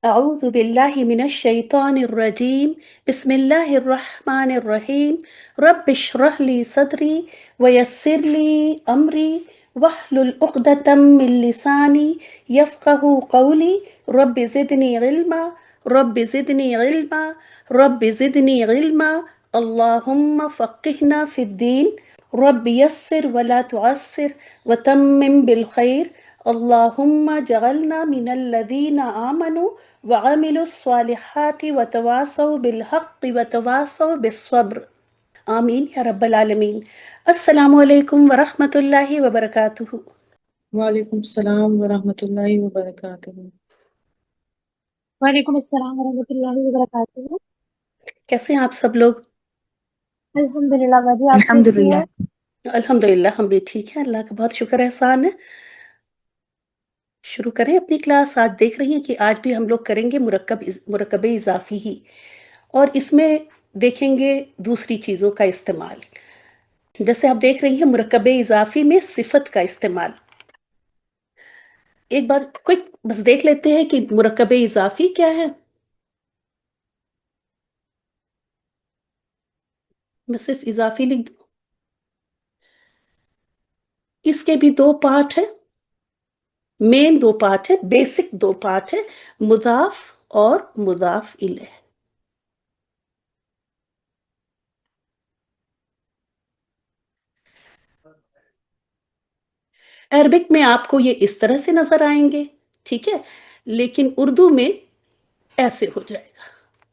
أعوذ بالله من الشيطان الرجيم. بسم الله الرحمن الرحيم. رب اشرح لي صدري ويسر لي أمري واحلل عقدة من لساني يفقه قولي. رب زدني علما، رب زدني علما، رب زدني علما. اللهم فقهنا في الدين. رب يسر ولا تعسر وتمم بالخير. اللهم جعلنا من الذين آمنوا وعملوا الصالحات وتواصوا بالحق وتواصوا بالصبر. آمین یا رب العالمین. السلام علیکم ورحمۃ اللہ وبرکاتہ. وعلیکم السلام ورحمۃ اللہ وبرکاتہ۔ وعلیکم السلام ورحمۃ اللہ وبرکاتہ۔ کیسے ہیں آپ سب لوگ؟ الحمدللہ باجی، آپ کیسی ہیں؟ الحمدللہ ہم بھی ٹھیک ہیں، اللہ کا بہت شکر احسان ہے۔ شروع کریں اپنی کلاس۔ آج دیکھ رہی ہیں کہ آج بھی ہم لوگ کریں گے مرکب اضافی ہی، اور اس میں دیکھیں گے دوسری چیزوں کا استعمال۔ جیسے آپ دیکھ رہی ہیں مرکب اضافی میں صفت کا استعمال۔ ایک بار کوئی بس دیکھ لیتے ہیں کہ مرکب اضافی کیا ہے۔ میں صرف اضافی لکھ دوں۔ اس کے بھی دو پارٹ ہیں، مین دو پارٹ ہے، بیسک دو پارٹ ہے، مضاف اور مضاف الیہ۔ عربک میں آپ کو یہ اس طرح سے نظر آئیں گے، ٹھیک ہے، لیکن اردو میں ایسے ہو جائے گا۔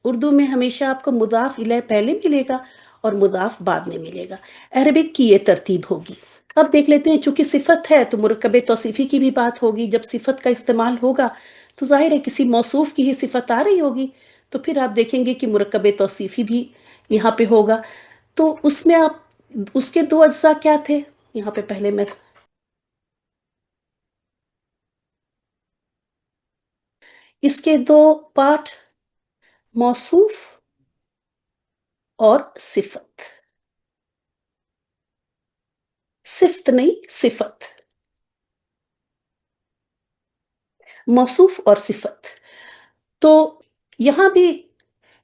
اردو میں ہمیشہ آپ کو مضاف الیہ پہلے ملے گا اور مضاف بعد میں ملے گا۔ عربک کی یہ ترتیب ہوگی۔ اب دیکھ لیتے ہیں، چونکہ صفت ہے تو مرکب توصیفی کی بھی بات ہوگی۔ جب صفت کا استعمال ہوگا تو ظاہر ہے کسی موصوف کی ہی صفت آ رہی ہوگی، تو پھر آپ دیکھیں گے کہ مرکب توصیفی بھی یہاں پہ ہوگا۔ تو اس میں آپ اس کے دو اجزاء کیا تھے؟ یہاں پہ پہلے میں اس کے دو پارٹ، موصوف اور صفت۔ صفت نہیں، صفت، موصوف اور صفت۔ تو یہاں بھی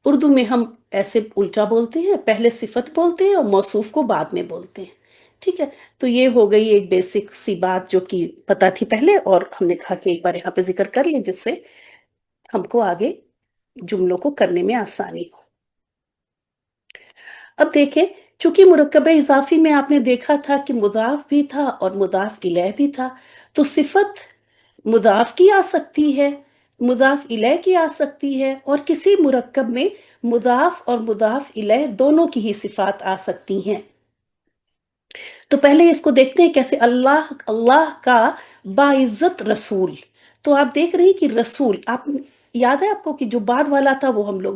اردو میں ہم ایسے الٹا بولتے ہیں، پہلے صفت بولتے ہیں اور موصوف کو بعد میں بولتے ہیں، ٹھیک ہے۔ تو یہ ہو گئی ایک بیسک سی بات جو کہ پتہ تھی پہلے، اور ہم نے کہا کہ ایک بار یہاں پہ ذکر کر لیں جس سے ہم کو آگے جملوں کو کرنے میں آسانی ہو۔ اب دیکھیں، چونکہ مرکب اضافی میں آپ نے دیکھا تھا کہ مضاف بھی تھا اور مضاف الیہ بھی تھا، تو صفت مضاف کی آ سکتی ہے، مضاف الیہ کی آ سکتی ہے، اور کسی مرکب میں مضاف اور مضاف الیہ دونوں کی ہی صفات آ سکتی ہیں۔ تو پہلے اس کو دیکھتے ہیں کیسے۔ اللہ کا باعزت رسول، تو آپ دیکھ رہے ہیں کہ رسول، آپ یاد ہے آپ کو کہ جو بعد والا تھا وہ ہم لوگ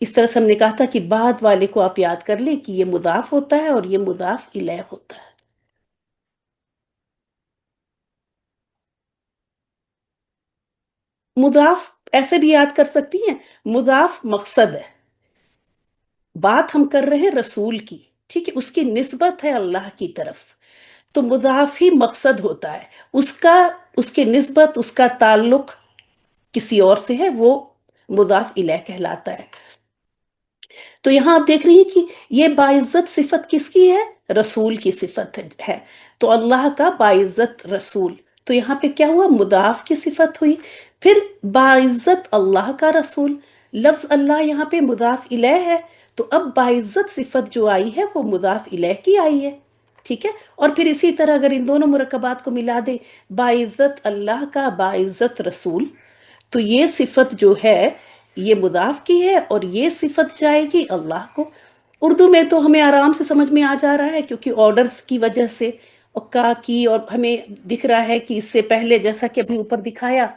اس طرح سے ہم نے کہا تھا کہ بعد والے کو آپ یاد کر لیں کہ یہ مضاف ہوتا ہے اور یہ مضاف الیہ ہوتا ہے۔ مضاف ایسے بھی یاد کر سکتی ہیں، مضاف مقصد ہے، بات ہم کر رہے ہیں رسول کی، ٹھیک ہے، اس کی نسبت ہے اللہ کی طرف، تو مضاف ہی مقصد ہوتا ہے، اس کے نسبت، اس کا تعلق کسی اور سے ہے، وہ مضاف الیہ کہلاتا ہے۔ تو یہاں آپ دیکھ رہی ہیں کہ یہ باعزت صفت کس کی ہے؟ رسول کی صفت ہے۔ تو اللہ کا باعزت رسول، تو یہاں پہ کیا ہوا؟ مضاف کی صفت ہوئی۔ پھر باعزت اللہ کا رسول، لفظ اللہ یہاں پہ مضاف الیہ ہے، تو اب باعزت صفت جو آئی ہے وہ مضاف الیہ کی آئی ہے، ٹھیک ہے۔ اور پھر اسی طرح اگر ان دونوں مرکبات کو ملا دیں، باعزت اللہ کا باعزت رسول، تو یہ صفت جو ہے یہ مضاف کی ہے اور یہ صفت جائے گی اللہ کو۔ اردو میں تو ہمیں آرام سے سمجھ میں آ جا رہا ہے، کیونکہ آرڈرز کی وجہ سے، اور کا کی، اور ہمیں دکھ رہا ہے کہ اس سے پہلے، جیسا کہ ابھی اوپر دکھایا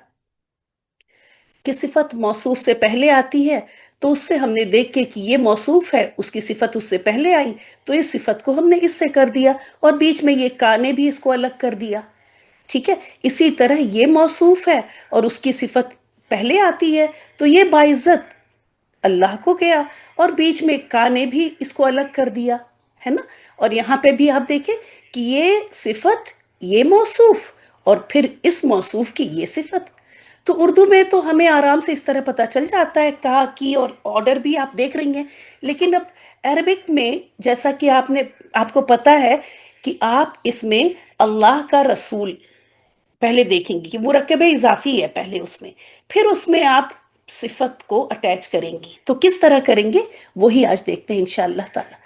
کہ صفت موصوف سے پہلے آتی ہے، تو اس سے ہم نے دیکھ کے کہ یہ موصوف ہے، اس کی صفت اس سے پہلے آئی، تو اس صفت کو ہم نے اس سے کر دیا، اور بیچ میں یہ کا نے بھی اس کو الگ کر دیا، ٹھیک ہے۔ اسی طرح یہ موصوف ہے اور اس کی صفت پہلے آتی ہے، تو یہ باعزت اللہ کو گیا، اور بیچ میں کا نے بھی اس کو الگ کر دیا ہے نا۔ اور یہاں پہ بھی آپ دیکھیں کہ یہ صفت، یہ موصوف، اور پھر اس موصوف کی یہ صفت، تو اردو میں تو ہمیں آرام سے اس طرح پتہ چل جاتا ہے کا کی اور آرڈر بھی آپ دیکھ رہی ہیں، لیکن اب عربک میں جیسا کہ آپ کو پتا ہے کہ آپ اس میں اللہ کا رسول پہلے دیکھیں گی کہ مرکب اضافی ہے پہلے اس میں، پھر اس میں آپ صفت کو اٹیچ کریں گی، تو کس طرح کریں گے وہی آج دیکھتے ہیں انشاءاللہ تعالی۔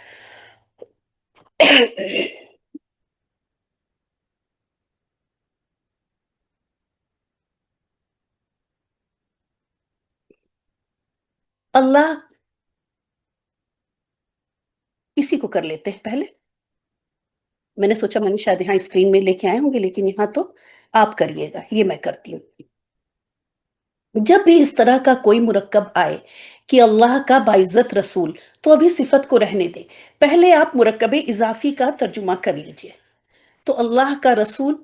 اللہ اسی کو کر لیتے ہیں پہلے، میں نے سوچا میں نے شاید یہاں اسکرین میں لے کے آئے ہوں گے، لیکن یہاں تو آپ کریے گا، یہ میں کرتی ہوں۔ جب بھی اس طرح کا کوئی مرکب آئے کہ اللہ کا باعزت رسول، تو ابھی صفت کو رہنے دیں، پہلے آپ مرکب اضافی کا ترجمہ کر لیجئے۔ تو اللہ کا رسول،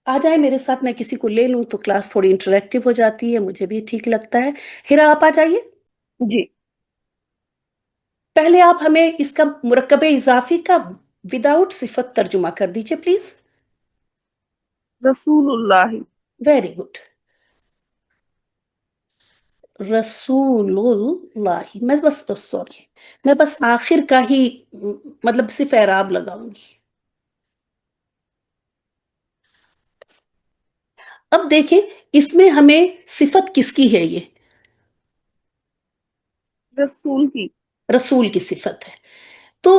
آ جائے میرے ساتھ، میں کسی کو لے لوں تو کلاس تھوڑی انٹریکٹیو ہو جاتی ہے، مجھے بھی ٹھیک لگتا ہے۔ ہیرا آپ آ جائیے، جی پہلے آپ ہمیں اس کا مرکب اضافی کا وداؤٹ صفت ترجمہ کر دیجئے پلیز۔ رسول اللہ ویری گڈ، رسول اللہ، میں بس آخر کا ہی مطلب صرف اعراب لگاؤں گی۔ اب دیکھیں اس میں ہمیں صفت کس کی ہے؟ یہ رسول کی رسول کی صفت ہے، تو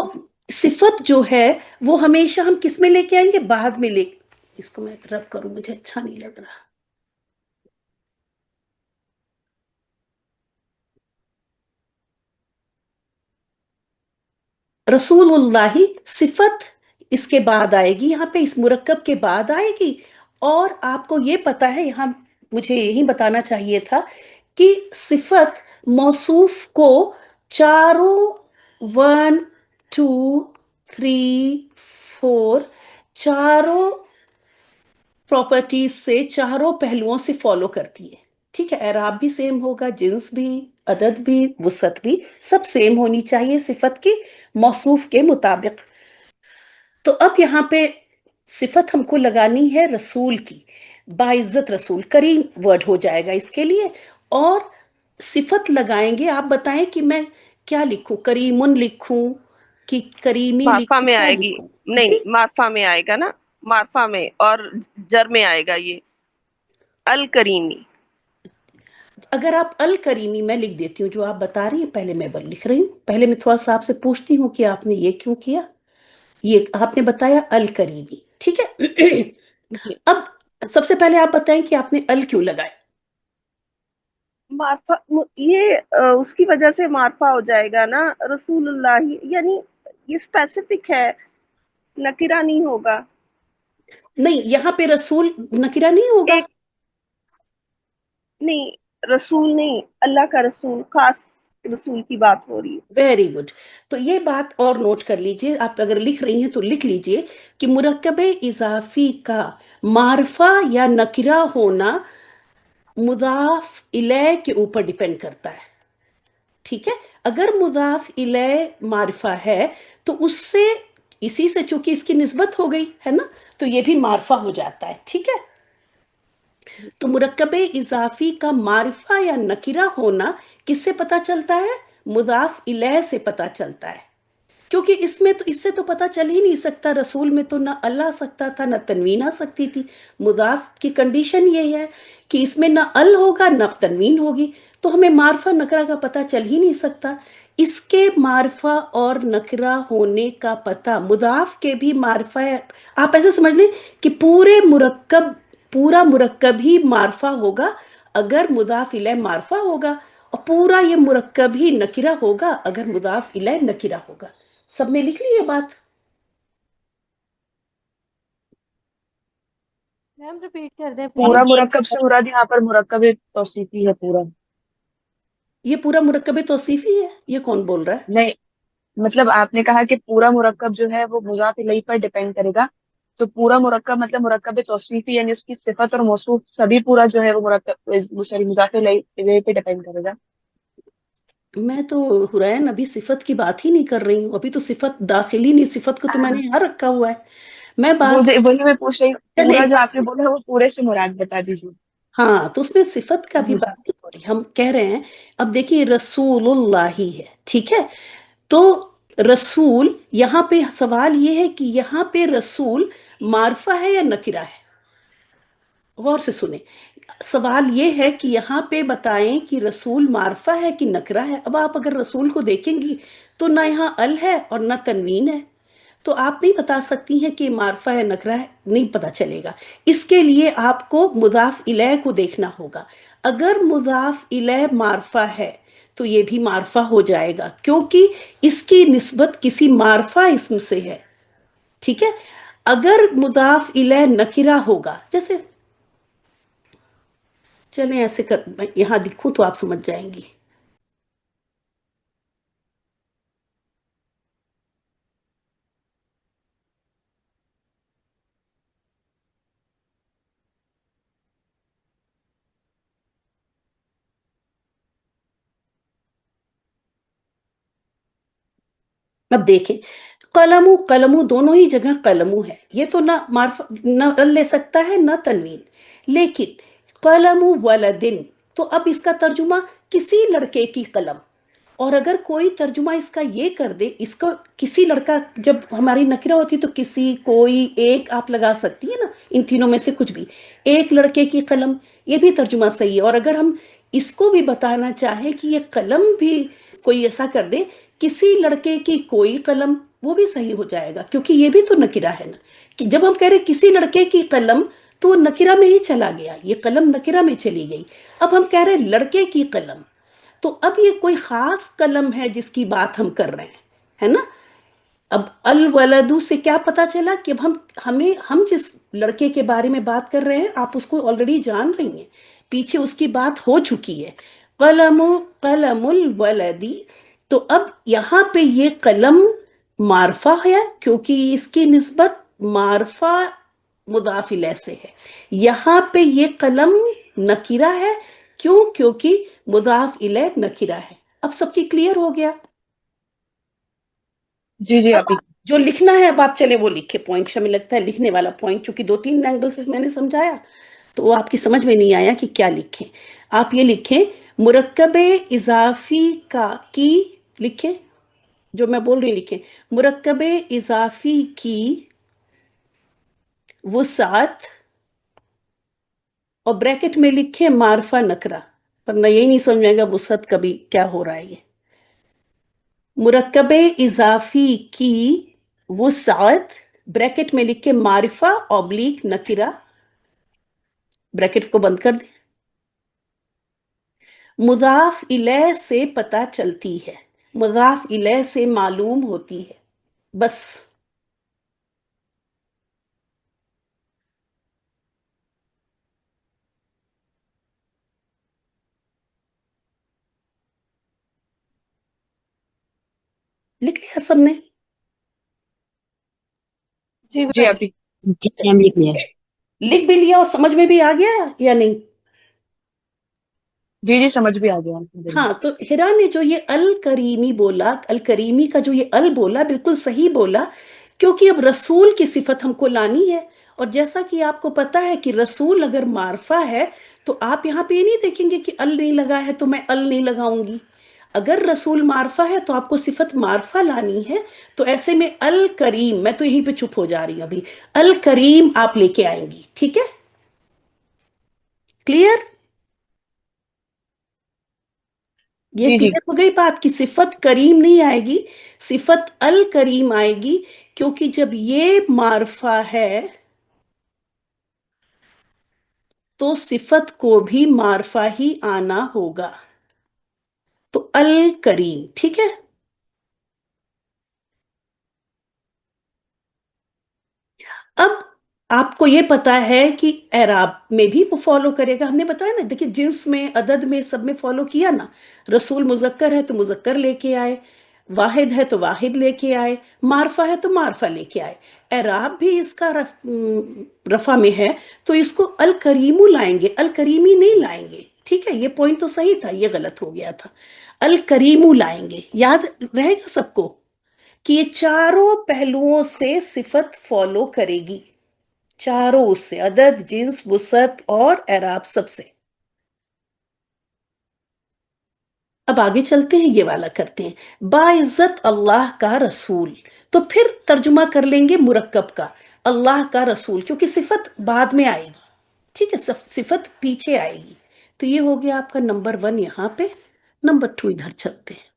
صفت جو ہے وہ ہمیشہ ہم کس میں لے کے آئیں گے؟ بعد میں اس کو میں رب کروں، مجھے اچھا نہیں لگ رہا۔ رسول اللہ صفت اس کے بعد آئے گی، یہاں پہ اس مرکب کے بعد آئے گی، اور آپ کو یہ پتا ہے، یہاں مجھے یہی بتانا چاہیے تھا کہ صفت موصوف کو چاروں 1 2 3 4 چاروں پراپرٹیز سے، چاروں پہلوؤں سے فالو کرتی ہے، ٹھیک ہے؟ اعراب بھی سیم ہوگا، جنس بھی، عدد بھی، وسعت بھی، سب سیم ہونی چاہیے صفت کی موصوف کے مطابق۔ تو اب یہاں پہ صفت ہم کو لگانی ہے رسول کی، باعزت رسول، کریم ورڈ ہو جائے گا اس کے لیے، اور صفت لگائیں گے۔ آپ بتائیں کہ میں کیا لکھوں، کریمن لکھوں کہ کریمی معرفہ لکھوں، میں کیا آئے گی، لکھوں؟ نہیں جی معرفہ میں آئے گا نا، معرفہ میں اور جر میں آئے گا یہ الکریمی۔ اگر آپ الکریمی، میں لکھ دیتی ہوں جو آپ بتا رہی ہیں، پہلے میں وہ لکھ رہی ہوں، پہلے میں تھوڑا سا آپ سے پوچھتی ہوں کہ آپ نے یہ کیوں کیا، یہ آپ نے بتایا الکریمی، ٹھیک ہے؟ جی اب سب سے پہلے آپ بتائیں کہ آپ نے ال کیوں لگائے؟ معرفہ یہ اس کی وجہ سے معرفہ ہو جائے گا نا، رسول اللہ یعنی یہ اسپیسیفک ہے، نکرہ نہیں ہوگا۔ نہیں، یہاں پہ رسول نکرہ نہیں ہوگا۔ ایک نہیں، رسول نہیں، اللہ کا رسول، خاص رسول کی بات ہو رہی ہے۔ ویری گڈ، تو یہ بات اور نوٹ کر لیجئے، آپ اگر لکھ رہی ہیں تو لکھ لیجئے کہ مرکب اضافی کا معرفہ یا نکرہ ہونا مضاف الیہ کے اوپر ڈیپینڈ کرتا ہے، ٹھیک ہے؟ اگر مضاف الیہ معرفہ ہے تو اس سے، اسی سے چونکہ اس کی نسبت ہو گئی ہے نا، تو یہ بھی معرفہ ہو جاتا ہے، ٹھیک ہے؟ تو مرکب اضافی کا معرفہ یا نکرہ ہونا کس سے پتا چلتا ہے؟ مضاف الیہ سے پتا چلتا ہے، کیونکہ اس سے تو پتا چل ہی نہیں سکتا، رسول میں تو نہ ال آ سکتا تھا نہ تنوین آ سکتی تھی، مضاف کی کنڈیشن یہ ہے کہ اس میں نہ ال ہوگا نہ تنوین ہوگی، تو ہمیں معرفہ نکرہ کا پتا چل ہی نہیں سکتا۔ اس کے معرفہ اور نکرہ ہونے کا پتہ مضاف کے بھی معرفہ ہے، آپ ایسے سمجھ لیں کہ پورا مرکب ہی معرفہ ہوگا اگر مضاف الیہ معرفہ ہوگا، اور پورا یہ مرکب ہی نکرہ ہوگا اگر مضاف الیہ نکرہ ہوگا۔ سب نے لکھ لی یہ بات؟ میم ریپیٹ کر دیں پورا پلیز۔ مرکب سے مراد یہاں پر مرکب توصیفی ہے پورا، یہ پورا مرکب توصیفی ہے؟ یہ کون بول رہا ہے؟ نہیں مطلب آپ نے کہا کہ پورا مرکب جو ہے وہ مضاف الیہ پر ڈیپینڈ کرے گا، تو پورا مرکب مطلب مرکب توصیفی یعنی اس کی صفت اور موصوف سبھی پورا جو ہے وہ مرکب سوری مضاف الیہ پہ ڈیپینڈ کرے گا۔ میں تو حرین ابھی صفت کی بات ہی نہیں کر رہی ہوں، ابھی تو صفت داخلی نہیں، صفت کو تو میں نے یہاں رکھا ہوا ہے، میں بات وہی میں پوچھ رہی ہوں، چلے پورا ایک جو بات آپ نے سنیں، بولا ہے وہ پورے سے مراد بتا دیجیے۔ हाँ, तो उसमें सिफत का भी जी बात नहीं हो रही, हम कह रहे हैं। अब देखिए रसूलुल्लाह ही है, ठीक है। तो रसूल, यहाँ पे सवाल ये है कि यहाँ पे रसूल मारफा है या नकिरा है। गौर से सुने, सवाल ये है कि यहाँ पे बताएं कि रसूल मारफा है कि नकरा है। अब आप अगर रसूल को देखेंगी तो ना यहाँ अल है और ना तनवीन है, तो आप नहीं बता सकती हैं कि मारफा है नकरा है, नहीं पता चलेगा। इसके लिए आपको मुजाफ इलैह को देखना होगा। अगर मुजाफ इलैह मारफा है तो ये भी मारफा हो जाएगा, क्योंकि इसकी निस्बत किसी मारफा इस्म से है, ठीक है। अगर मुजाफ इलैह नकिरा होगा, जैसे चलें ऐसे कर, मैं यहां दिखूं तो आप समझ जाएंगी। अब देखें, कलमू कलमू दोनों ही जगह कलमू है, ये तो ना मार्फ न ले सकता है ना तनवीन। लेकिन कलमू वलदिन, तो अब इसका तर्जुमा किसी लड़के की कलम। और अगर कोई तर्जुमा इसका ये कर दे, इसको किसी लड़का, जब हमारी नकिरा होती है तो किसी, कोई, एक आप लगा सकती है ना, इन तीनों में से कुछ भी, एक लड़के की कलम, ये भी तर्जुमा सही है। और अगर हम इसको भी बताना चाहें कि ये कलम भी कोई ऐसा कर दे, किसी लड़के की कोई कलम, वो भी सही हो जाएगा, क्योंकि ये भी तो नकिरा है ना। कि जब हम कह रहे किसी लड़के की कलम, तो वो नकिरा में ही चला गया, ये कलम नकिरा में चली गई। अब हम कह रहे लड़के की कलम, तो अब ये कोई खास कलम है जिसकी बात हम कर रहे हैं, है ना। अब अल वलदू से क्या पता चला कि अब हम जिस लड़के के बारे में बात कर रहे हैं, आप उसको ऑलरेडी जान रही हैं, पीछे उसकी बात हो चुकी है। कलमु कलमुल वलदी, तो अब यहाँ पे ये कलम मारफा है, क्योंकि इसकी निस्बत मारफा मुदाफ इलैह से है। यहाँ पे ये कलम नकीरा है, क्यों, क्योंकि मुदाफ इलैह नकीरा है। अब सबकी क्लियर हो गया। जी जी अब अभी। जो लिखना है, अब आप चले वो लिखे पॉइंट, हमें लगता है लिखने वाला पॉइंट, चूंकि दो तीन एंगल से मैंने समझाया तो वो आपकी समझ में नहीं आया कि क्या लिखें। आप ये लिखें, मुरक्कबे इजाफी का की, लिखें जो मैं बोल रही, लिखें मुरक्कबे इजाफी की वुसात, और ब्रैकेट में लिखें मारफा नकरा। वरना यही नहीं समझ में आएगा वुसत कभी क्या हो रहा है। ये मुरक्कबे इजाफी की वुसात, ब्रैकेट में लिखे मारिफा ऑब्लिक नकिरा, ब्रैकेट को बंद कर दें। मुजाफ इलैह से पता चलती है, मुजाफ इलैह से मालूम होती है, बस। लिख लिया सबने? जी जी बेटा जी। अभी। हम लिख लिया। लिख भी लिया और समझ में भी आ गया या नहीं? जी जी समझ भी आ गया अल्हम्दुलिल्लाह। हाँ, तो हिरा ने जो ये अल करीमी बोला, अल करीमी का जो ये अल बोला, बिल्कुल सही बोला, क्योंकि अब रसूल की सिफत हमको लानी है। और जैसा कि आपको पता है कि रसूल अगर मारफा है, तो आप यहाँ पे ये नहीं देखेंगे कि अल नहीं लगा है तो मैं अल नहीं लगाऊंगी। अगर रसूल मारफा है तो आपको सिफत मारफा लानी है। तो ऐसे में अल करीम, मैं तो यहीं पे चुप हो जा रही हूं अभी, अल करीम आप लेके आएंगी, ठीक है। क्लियर? ये जी जी। क्लियर हो गई बात कि सिफत करीम नहीं आएगी, सिफत अल करीम आएगी, क्योंकि जब ये मारफा है तो सिफत को भी मारफा ही आना होगा। तो अल करीम, ठीक है। अब आपको ये पता है कि एराब में भी वो फॉलो करेगा, हमने बताया ना, देखिए जिन्स में, अदद में, सब में फॉलो किया ना। रसूल मुजक्कर है तो मुजक्कर लेके आए, वाहिद है तो वाहिद लेके आए, मारफा है तो मारफा लेके आए। एराब भी इसका रफा में है तो इसको अल करीमू लाएंगे, अल करीमी नहीं लाएंगे, ठीक है। ये पॉइंट तो सही था, ये गलत हो गया था। अल करीमू लाएंगे, याद रहेगा सबको कि ये चारों पहलुओं से सिफत फॉलो करेगी, चारों उससे, अदद, जिन्स, वुसअत और एराब, सबसे। अब आगे चलते हैं, ये वाला करते हैं, बाइज्जत अल्लाह का रसूल। तो फिर तर्जुमा कर लेंगे मुरक्कब का, अल्लाह का रसूल, क्योंकि सिफत बाद में आएगी, ठीक है, सिफत पीछे आएगी। तो ये हो गया आपका नंबर 1 यहां पे। नंबर 2 इधर चलते हैं।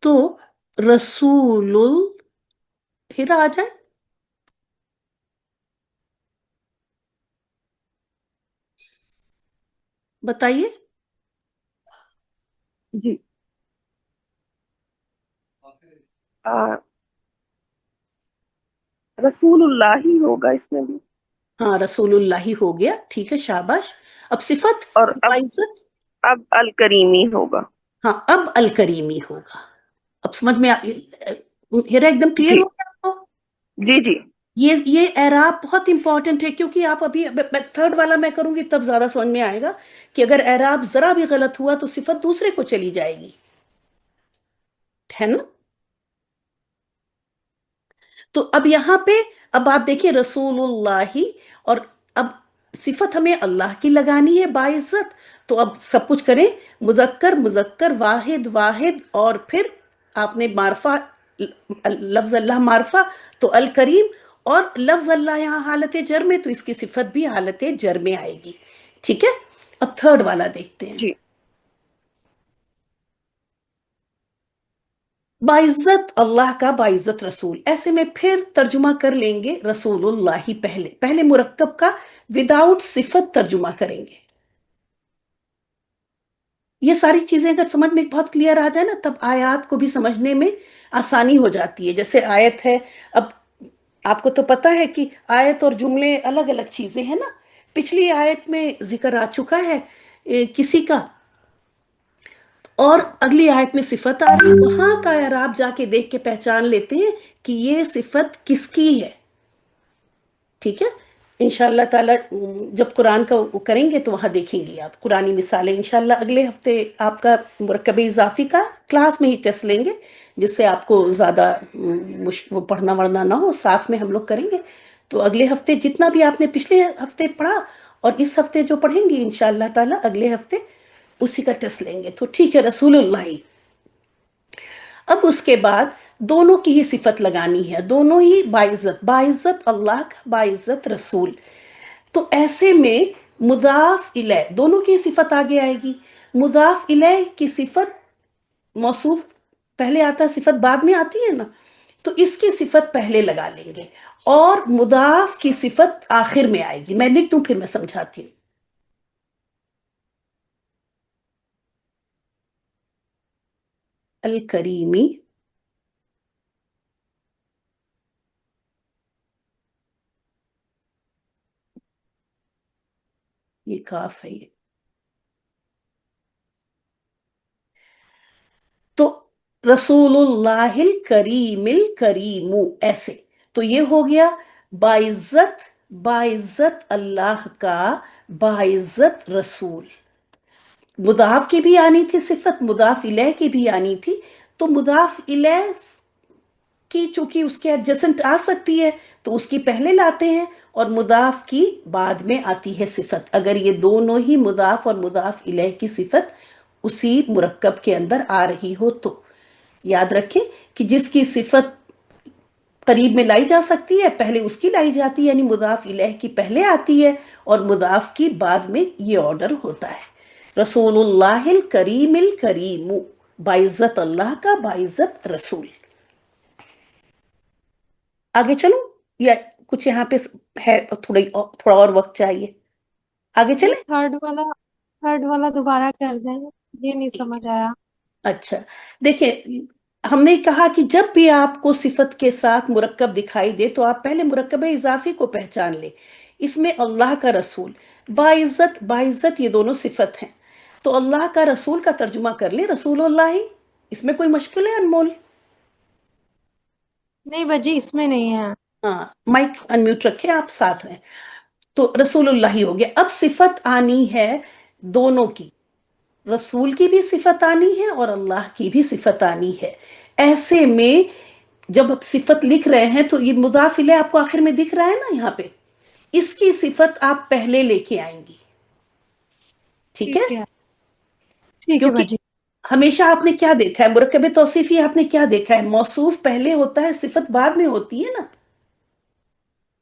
तो रसूलुल, हिरा आ जाए, बताइए। जी। आ, रसूलुल्लाह ही होगा इसमें भी। हाँ, रसूलुल्लाही हो गया, ठीक है, शाबाश। अब सिफत और बाइज्जत, अब अल करीमी होगा। हाँ, अब अल करीमी होगा। अब समझ में हिरा एकदम क्लियर जी हो गया आपको? जी जी। ये एराब बहुत इंपॉर्टेंट है, क्योंकि आप अभी थर्ड वाला मैं करूंगी तब ज्यादा समझ में आएगा कि अगर एराब जरा भी गलत हुआ तो सिफत दूसरे को चली जाएगी, है ना। तो अब यहां पे, अब आप देखिए रसूलुल्लाही, और अब सिफत हमें अल्लाह की लगानी है बाइज्जत। तो अब सब कुछ करें, मुजक्कर मुजक्कर, वाहिद वाहिद, और फिर आपने मारफा, लफ्ज अल्लाह मारफा, तो अल करीम, और लफ्ज अल्लाह यहाँ हालत जर में, तो इसकी सिफत भी हालत जर में आएगी, ठीक है। अब थर्ड वाला देखते हैं, जी बाइज्जत अल्लाह का, बाइज्जत रसूल। ऐसे में फिर तर्जुमा कर लेंगे रसूलुल्लाही, पहले पहले मुरक्कब का विदाउट सिफत तर्जुमा करेंगे। ये सारी चीजें अगर समझ में बहुत क्लियर आ जाए ना, तब आयत को भी समझने में आसानी हो जाती है। जैसे आयत है, अब आपको तो पता है कि आयत और जुमले अलग अलग चीजें हैं ना। पिछली आयत में जिक्र आ चुका है किसी का, और अगली आयत में सिफत आ रही है, वहां का एराब जाके देख के पहचान लेते हैं कि ये सिफत किसकी है, ठीक है। इंशाल्लाह ताला जब कुरान का वो करेंगे तो वहां देखेंगे आप कुरानी मिसालें। इंशाल्लाह अगले हफ्ते आपका मुरक्कब इजाफी का क्लास में ही टेस्ट लेंगे, जिससे आपको ज्यादा वो पढ़ना वढ़ना ना हो, साथ में हम लोग करेंगे। तो अगले हफ्ते जितना भी आपने पिछले हफ्ते पढ़ा और इस हफ्ते जो पढ़ेंगे, इंशाल्लाह ताला अगले हफ्ते उसी का टेस्ट लेंगे। तो ठीक है, रसूलुल्लाह। अब उसके बाद दोनों की ही सिफत लगानी है, दोनों ही बाइज्जत, बाइज्जत अल्लाह का, बाइज्जत रसूल। तो ऐसे में मुदाफ इलैह, दोनों की सिफत आगे आएगी। मुदाफ इलैह की सिफत, मौसूफ पहले आता है, सिफत बाद में आती है ना, तो इसकी सिफत पहले लगा लेंगे, और मुदाफ की सिफत आखिर में आएगी। मैं लिख दूं फिर मैं समझाती हूं। अल करीमी, ये काफ है ये, तो रसूलुल्लाहिल करीमिल करीमू, ऐसे। तो ये हो गया बाइज्जत, बाइज्जत अल्लाह का, बाइज्जत रसूल। मुदाफ की भी आनी थी सिफत, मुदाफ इलैह की भी आनी थी। तो मुदाफ इलैह की चूंकि उसके एडजेसेंट आ सकती है, तो उसकी पहले लाते हैं, और मुदाफ की बाद में आती है सिफत, अगर ये दोनों ही मुदाफ और मुदाफ इलैह की सिफत उसी मुरक्कब के अंदर आ रही हो। तो याद रखें कि जिसकी सिफत करीब में लाई जा सकती है, पहले उसकी लाई जाती है, यानी मुदाफ इलैह की पहले आती है और मुदाफ की बाद में, ये ऑर्डर होता है। रसूलुल्लाहिल करीमिल करीमु, बाइज्जत अल्लाह का, बाइज्जत रसूल। आगे चलूं या कुछ यहाँ पे है, थोड़ा और वक्त चाहिए, आगे जी, चले? थर्ड वाला दोबारा कर दें, ये नहीं ठीक, समझ आया। अच्छा, देखिए, हमने कहा कि जब भी आपको सिफत के साथ मुरक्कब दिखाई दे तो आप पहले मुरक्कब इजाफी को पहचान लें। इसमें अल्लाह का रसूल, बाइज्जत, बाइज्जत, ये दोनों सिफत हैं। तो अल्लाह का रसूल का तर्जुमा कर ले रसूलुल्लाह। इसमें कोई मुश्किल है अनमोल? नहीं बजी, इसमें नहीं है। हाँ, माइक अनम्यूट रखे, आप साथ रहें। तो रसूलुल्लाह हो गया। अब सिफत आनी है दोनों की, रसूल की भी सिफत आनी है और अल्लाह की भी सिफत आनी है। ऐसे में जब आप सिफत लिख रहे हैं तो ये मुजाफ इलैह आपको आखिर में दिख रहा है ना यहाँ पे, इसकी सिफत आप पहले लेके आएंगी, ठीक है? ठीक है, ठीक है क्योंकि बाजी। हमेशा आपने क्या देखा है, मुरक्कब तौसीफी आपने क्या देखा है, मौसूफ पहले होता है, सिफत बाद में होती है ना।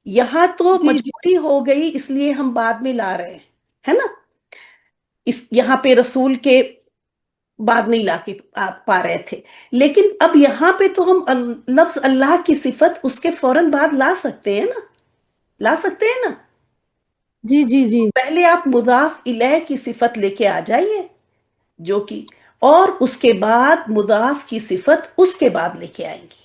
यहां तो जी जी। मजबूरी हो गई इसलिए हम बाद में ला रहे हैं, है ना। इस यहाँ पे रसूल के बाद नहीं लाके पा रहे थे, लेकिन अब यहाँ पे तो हम लफ्ज अल्लाह की सिफत उसके फौरन बाद ला सकते हैं ना, ला सकते हैं ना। जी जी जी। पहले आप मुदाफ इलैह की सिफत लेके आ जाइए, जो कि, और उसके बाद मुदाफ की सिफत उसके बाद लेके आएंगी।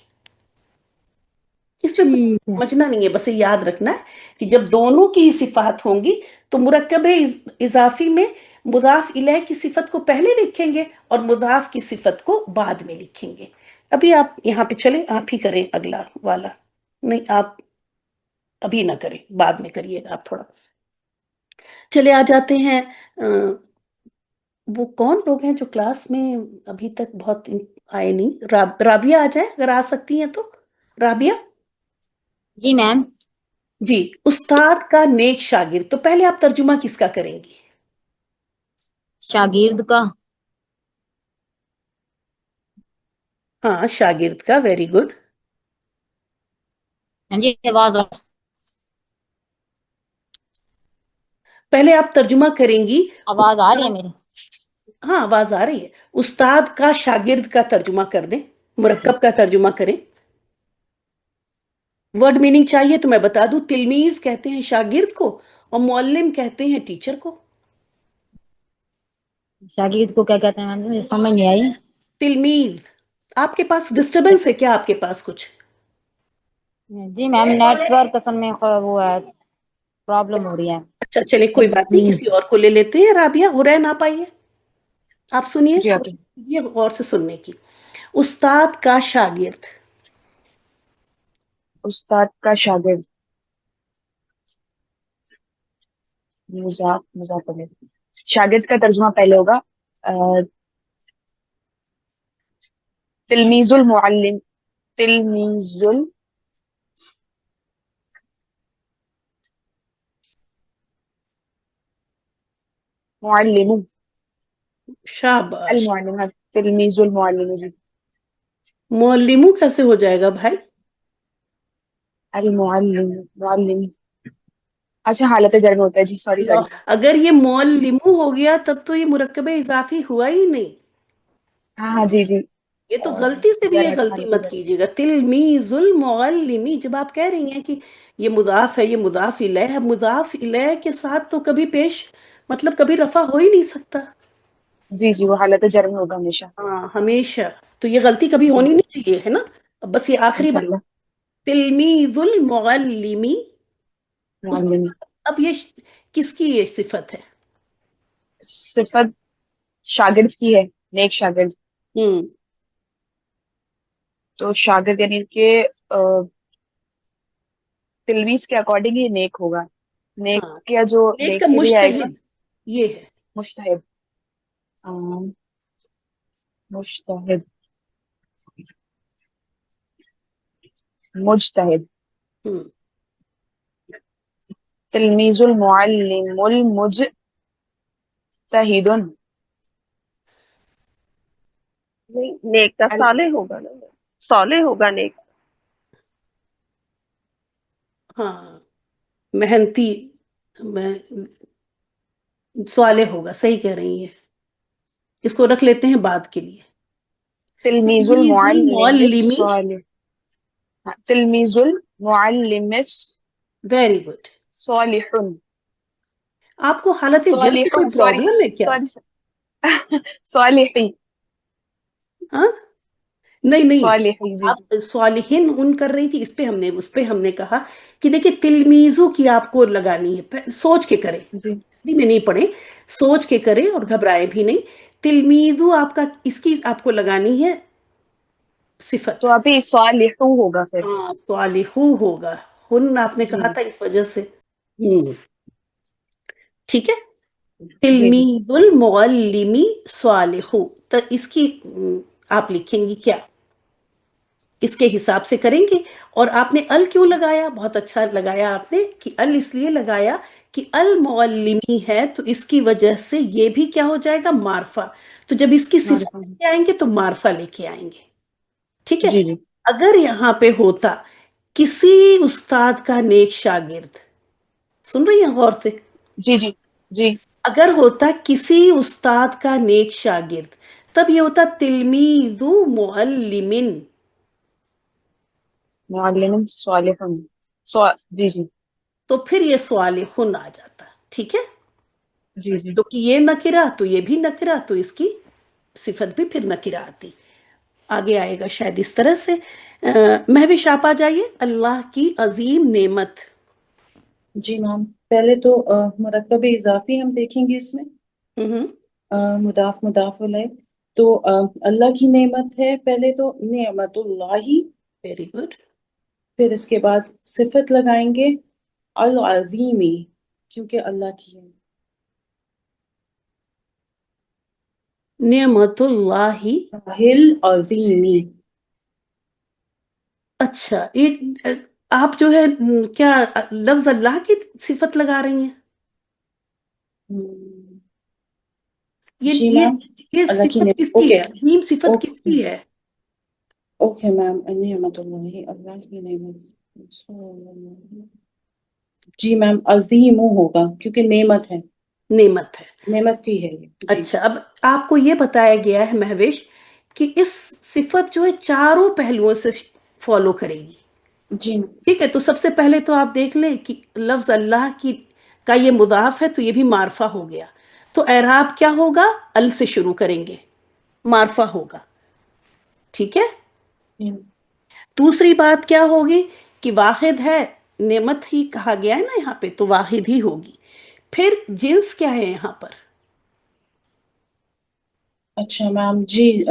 इसमें कुछ ठीक है। समझना नहीं है, बस ये याद रखना है कि जब दोनों की ही सिफात होंगी तो मुरक्कब इजाफी में मुदाफ इलैह की सिफत को पहले लिखेंगे और मुदाफ की सिफत को बाद में लिखेंगे। अभी आप यहाँ पे चले, आप ही करें अगला वाला। नहीं, आप अभी ना करें, बाद में करिएगा आप थोड़ा। चले आ जाते हैं, वो कौन लोग हैं जो क्लास में अभी तक बहुत आए नहीं? राबिया आ जाए अगर आ सकती हैं तो। राबिया। जी मैम। जी, उस्ताद का नेक शागिर्द, तो पहले आप तर्जुमा किसका करेंगी? शागिर्द का। हाँ, शागिर्द का, वेरी गुड। हाँ जी, आवाज पहले आप तर्जुमा करेंगी। आवाज आ रही है मेरी? हाँ, आवाज आ रही है। उस्ताद का शागिर्द का तर्जुमा कर दें, मुरक्कब का तर्जुमा करें। वर्ड मीनिंग चाहिए तो मैं बता दूं, तिलमीज कहते हैं शागिर्द को और मुअल्लिम कहते हैं टीचर को। शागिर्द को क्या कहते हैं मैम, मुझे समझ नहीं आई। तिलमीज। आपके पास डिस्टरबेंस है क्या, आपके पास कुछ? जी मैम, नेटवर्क असल में वो है, प्रॉब्लम हो रही है। अच्छा, चले कोई बात नहीं, किसी और को ले लेते हैं। राबिया, हो रहा ना पाइए, आप सुनिए, जी कोशिश ओके। कीजिए गौर से सुनने की। उस्ताद का शागिर्द। उस्ताद का शागिर्द, मुजाफ मुजाफ अलैह। शागिर्द का तर्जुमा पहले होगा, तिलमीजुल मुअल्लिम, तिलमीजुल मुअल्लिम, अल शाबाश। मुअल्लिम, हाँ, तिलमीजुल मुअल्लिम जी। मुअल्लिमू कैसे हो जाएगा भाई? अल मुअल्लिम, मुअल्लिम, अच्छा हालत जर में होता है जी, सॉरी लो, सॉरी। अगर ये मुअल्लिमू हो गया तब तो ये मुरक्कब इजाफी हुआ ही नहीं। हाँ हाँ जी जी। ये तो गलती से भी, जर ये है, गलती हालत मत जर। कीजिएगा। तिलमीजुल मुअल्लिमी, जब आप कह रही हैं कि ये मुदाफ है, ये मुदाफ इलैह है, मुदाफ इलैह के साथ तो कभी पेश, मतलब कभी रफा हो ही नहीं सकता। जी जी, वो हालत जर में होगा हमेशा। हाँ, हमेशा। तो ये गलती कभी जी होनी जी, नहीं चाहिए, है ना। अब बस ये आखिरी बात, इंशाल्लाह। तिलमीजुल मुअल्लिमी। उस, मुअल्लिम, अब ये किसकी ये सिफत है? सिफत शागिर्द की है, नेक शागिर्द। हम्म। तो शागिर्द यानी कि तिलमीज के अकॉर्डिंग ही नेक होगा। नेक हाँ, का जो नेक नेक का के लिए आएगा, मुश्तहिद ये है। मुश्तहिद, अम, मुश्तहिद, मुज्तहिद, हम्म। तिलमीजुल मुअल्लिमुल मुज्तहिदुन। नहीं, नेक का अल साले होगा ना, साले होगा नेक। हाँ, मेहनती, मैं, सवाले होगा, सही कह रही है। इसको रख लेते हैं बाद के लिए। तिलमीजुल तिलमीजुल मुअल्लिमिस मुअल्लिमी, सालिह, हाँ, तिलमीजुल मुअल्लिमिस वेरी गुड। सालिहुन, आपको हालत जर से कोई सालिहुन, सॉरी प्रॉब्लम है क्या? सॉरी, सालिही, हाँ, नहीं नहीं, सालिही जी जी आप स्वालिहिन उन कर रही थी, इस पे हमने, उस पे हमने कहा कि देखिए तिलमीजू की आपको लगानी है, सोच के करें, जी। हिंदी में नहीं पढ़े, सोच के करें और घबराए भी नहीं। तिलमीजू आपका, इसकी आपको लगानी है तो सिफत। अभी सालिहू होगा फिर। हाँ, स्वालिहू होगा, हुन आपने कहा जी था इस वजह से। हम्म, ठीक है। جی جی तिलमीदुल मुअल्लिमी सालिहु, तो इसकी आप लिखेंगी क्या, इसके हिसाब से करेंगे। और आपने अल क्यों लगाया, बहुत अच्छा लगाया आपने कि अल इसलिए लगाया कि अल मुअल्लिमी है, तो इसकी वजह से ये भी क्या हो जाएगा, मार्फा। तो जब इसकी सिफत मारिफा। लेके आएंगे तो मार्फा लेके आएंगे, ठीक है। जी जी अगर यहाँ पे होता किसी उस्ताद का नेक शागिर्द, सुन रही हैं गौर से, जी जी जी। अगर होता किसी उस्ताद का नेक शागिर्द, तब ये होता तिलमीदु मुअल्लिमिन, मुअल्लिमुन सालिहुन। जी जी तो फिर ये स्वालिहुन आ जाता, ठीक है। जी जी। क्योंकि ये नकिरा तो ये भी नकिरा, तो इसकी सिफत भी फिर नकिरा आती। आगे आएगा शायद इस तरह से। महविश आप आ जाइए, अल्लाह की अजीम नेमत। जी मैम, पहले तो मुरक्कब इजाफी हम देखेंगे इसमें, हम्म, मुदाफ मुदाफ अलैह। तो अल्लाह की नेमत है पहले तो नेमतुल्लाही, वेरी गुड। फिर इसके बाद सिफत लगाएंगे अल अजीमी, क्योंकि अल्लाह की है। नेमतुल्लाही। हिल अजीमी। अच्छा, ये आप जो है क्या लफ्ज अल्लाह की सिफत लगा रही हैं, हम्म, ये जी ये मैम, ये अल्लाह की सिफत नेमत, किसकी ओके है, अजीम सिफत ओके किसकी है। ओके मैम, नेमतुल्लाही अल्लाह की नेमत। जी मैम, अजीमो होगा क्योंकि नेमत है, नेमत है। नेमत की है ये जी। अच्छा, अब आपको ये बताया गया है महविश कि इस सिफत जो है चारों पहलुओं से फॉलो करेगी, जी ठीक है। तो सबसे पहले तो आप देख लें कि लफ्ज अल्लाह की का ये मुदाफ है, तो ये भी मारफा हो गया। तो एराब क्या होगा, अल से शुरू करेंगे, मारफा होगा, ठीक है। जी दूसरी बात क्या होगी कि वाहिद है, नेमत ही कहा गया है ना यहाँ पे, तो वाहिद ही होगी। फिर जिन्स क्या है यहाँ पर, अच्छा मैम जी,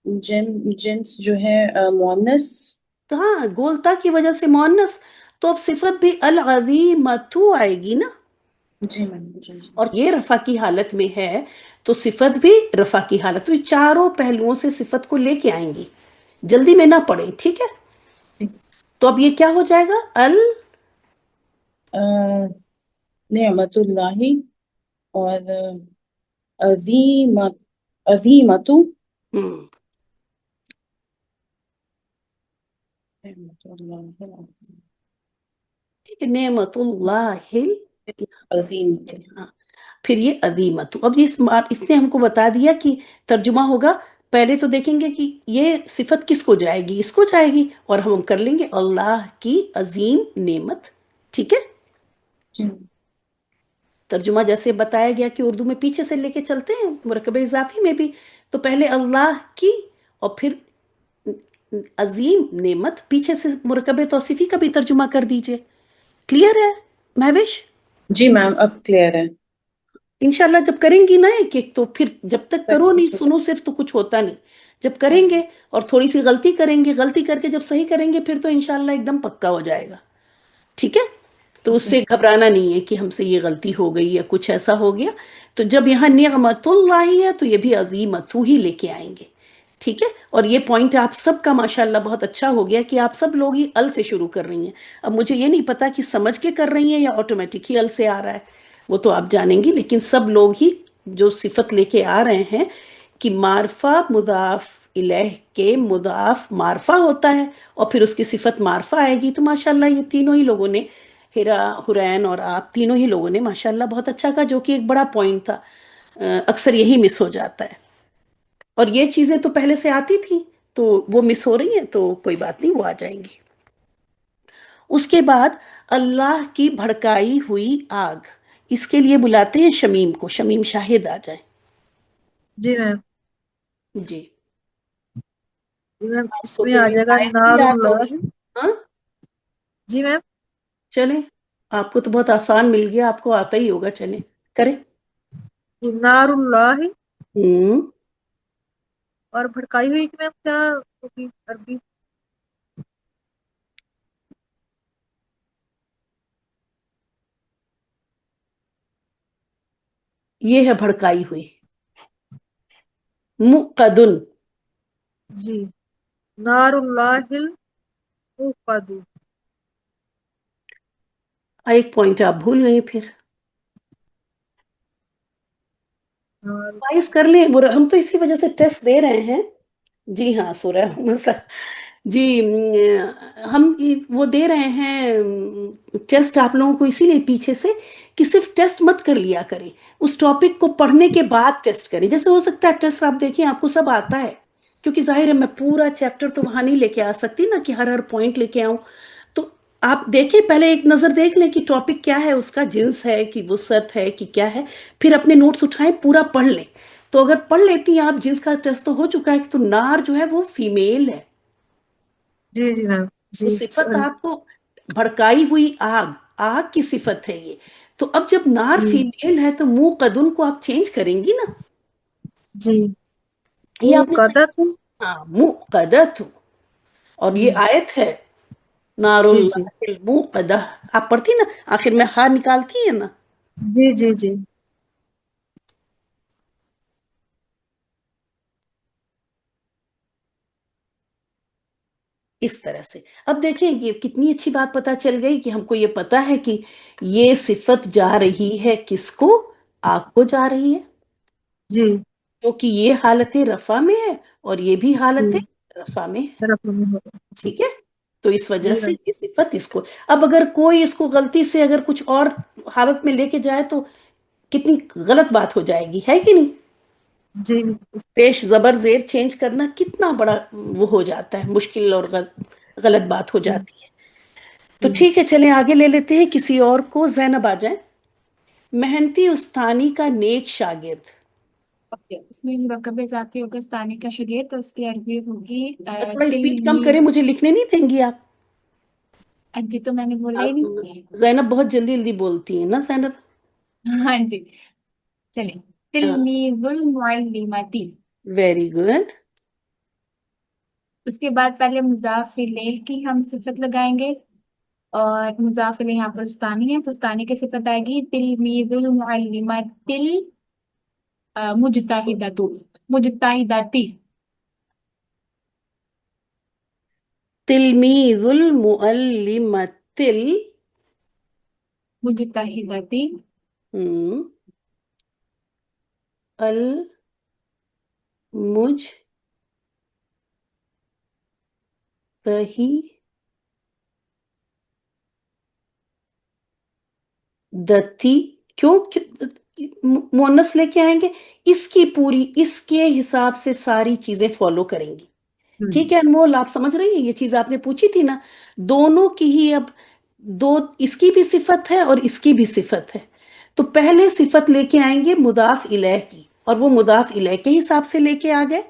जिन्स जो है मुअन्नस। तो हाँ, गोलता की वजह से मोअन्नस, तो अब सिफत भी अल अजीमतु आएगी ना। जी मैम जी जी और ये रफा की हालत में है, तो सिफत भी रफा की हालत, तो ये चारों पहलुओं से सिफत को लेके आएंगी। जल्दी में ना पड़े, ठीक है। तो अब ये क्या हो जाएगा, अल, नेमतुल्लाही और अजीमत, अजीमतु, हम्म, नेमतुल्लाही, ठीक है, नेमतुल्लाहिल, अजीमतु। हाँ। फिर ये अजीमतु, अब ये इसने हमको बता दिया कि तर्जुमा होगा। पहले तो देखेंगे कि ये सिफत किसको जाएगी, इसको जाएगी, और हम कर लेंगे अल्लाह की अजीम नेमत, ठीक है। जी तर्जुमा जैसे बताया गया कि उर्दू में पीछे से लेके चलते हैं, मुरकब इजाफी में भी, तो पहले अल्लाह की और फिर अजीम नेमत, पीछे से मुरकब तौसीफी का भी तर्जुमा कर दीजिए। क्लियर है महविश। जी मैम, अब क्लियर है। इंशाल्लाह जब करेंगी ना एक एक, तो फिर जब तक करो नहीं, प्रैक्टिस हो सुनो सिर्फ, तो कुछ होता नहीं। जब जाए। करेंगे और थोड़ी सी गलती करेंगे, गलती करके जब सही करेंगे, फिर तो इंशाल्लाह एकदम पक्का हो जाएगा, ठीक है। तो जी उससे घबराना नहीं है कि हमसे ये गलती हो गई या कुछ ऐसा हो गया। तो जब यहाँ नियमतुल्लाही है, तो ये भी अजीमतु ही लेके आएंगे, ठीक है। और ये पॉइंट आप सबका माशाल्लाह बहुत अच्छा हो गया कि आप सब लोग ही अल से शुरू कर रही हैं। अब मुझे ये नहीं पता कि समझ के कर रही हैं या ऑटोमेटिक ही अल से आ रहा है, वो तो आप जानेंगी, लेकिन सब लोग ही जो सिफत लेके आ रहे हैं कि मारफा मुदाफ इलह के मुदाफ मारफा होता है, और फिर उसकी सिफत मारफा आएगी, तो माशाल्लाह ये तीनों ही लोगों ने, हिरा, हुरैन और आप तीनों ही लोगों ने माशाल्लाह बहुत अच्छा कहा, जो कि एक बड़ा पॉइंट था। अक्सर यही मिस हो जाता है, और ये चीजें तो पहले से आती थी, तो वो मिस हो रही हैं, तो कोई बात नहीं, वो आ जाएंगी। उसके बाद अल्लाह की भड़काई हुई आग, इसके लिए बुलाते हैं शमीम को, शमीम शाहिद आ जाए। जी मैम। जी, जी मैम, आपको इसमें तो आ ये जाएगा आयत भी याद होगी। नारुल्लाह। हाँ, जी मैम। चले, आपको तो बहुत आसान मिल गया, आपको आता ही होगा, चले करें। जी, नारुल्लाह। हम्म, और भड़काई हुई कि मैम क्या होगी अरबी? ये है भड़काई हुई। मुक़दुन, जी, नारुल्लाहिल मुक़दु। एक पॉइंट आप भूल गई फिर। नार रिवाइज कर लें, हम तो इसी वजह से टेस्ट दे रहे हैं। जी हाँ, सूरह मूसा। जी, हम वो दे रहे हैं टेस्ट आप लोगों को इसीलिए पीछे से, कि सिर्फ टेस्ट मत कर लिया करें, उस टॉपिक को पढ़ने के बाद टेस्ट करें। जैसे हो सकता है टेस्ट आप देखिए आपको सब आता है, क्योंकि जाहिर है मैं पूरा चैप्टर तो वहां नहीं लेके आ सकती ना कि हर हर पॉइंट लेके आऊं। तो आप देखें, पहले एक नजर देख लें कि टॉपिक क्या है, उसका जिन्स है कि वुसअत है कि क्या है, फिर अपने नोट्स उठाएं, पूरा पढ़ लें। तो अगर पढ़ लेती हैं आप, जिन्स का टेस्ट तो हो चुका है, तो नार जो है वो फीमेल है। जी जी मैम। वो जी सिफत आपको भड़काई हुई आग, आग की सिफत है ये। तो अब जब नार जी फीमेल है तो मुंह कदुन को आप चेंज करेंगी ना। जी। ये आपने सही, मुक़द्दत। हाँ, मुंह कदत। और ये आयत है, जी जी नारुल्लाहिल मुक़दह। आप पढ़ती ना, आखिर में हा निकालती है ना। जी जी जी। इस तरह से अब देखें, ये कितनी अच्छी बात पता चल गई कि हमको ये पता है कि ये सिफत जा रही है किसको, आग को जा रही है, जी क्योंकि ये हालत रफा में है और ये भी हालत जी। रफा में है। तरफ में होगा। जी ठीक है, तो इस वजह जी से मैम। ये सिफत इसको, अब अगर कोई इसको गलती से अगर कुछ और हालत में लेके जाए तो कितनी गलत बात हो जाएगी, है कि नहीं। जी पेश जबर जेर चेंज करना कितना बड़ा वो हो जाता है, मुश्किल और गलत बात हो जी जाती है। तो जी। ठीक है, चलें आगे ले लेते हैं किसी और को। जैनब आ जाए। मेहनती उस्तानी का नेक शागिर्द। ओके, इसमें मुरक्कब इजाफी होगा स्थानी का शरीर, तो उसकी अरबी होगी थोड़ा स्पीड कम करें, तिलमीज। मुझे लिखने नहीं देंगी आप। अभी तो मैंने बोला ही आप नहीं। जैनब बहुत जल्दी जल्दी बोलती है ना जैनब। हाँ जी, चलिए। तिलमीजुल मुअल्लिमती। Very good. उसके बाद पहले मुजाफ इलैह की हम सिफत लगाएंगे, और मुजाफ इलैह यहाँ पर उस्तानी है, तो उस्तानी की सिफत आएगी तिलमीजुल मुअल्लिमतिल मुजताहिदतु। मुजताहिदती। तिलमीजुल मुअल्लिमतिल, मुजताहिदती। हम्म, अल मुजतही दती। क्यों, मुअन्नस लेके आएंगे, इसकी पूरी, इसके हिसाब से सारी चीजें फॉलो करेंगी। ठीक है अनमोल, आप समझ रही है, ये चीज आपने पूछी थी ना, दोनों की ही अब दो, इसकी भी सिफत है और इसकी भी सिफत है। तो पहले सिफत लेके आएंगे मुदाफ इलैह की, और वो मुदाफ इलैह के हिसाब से लेके आ गए।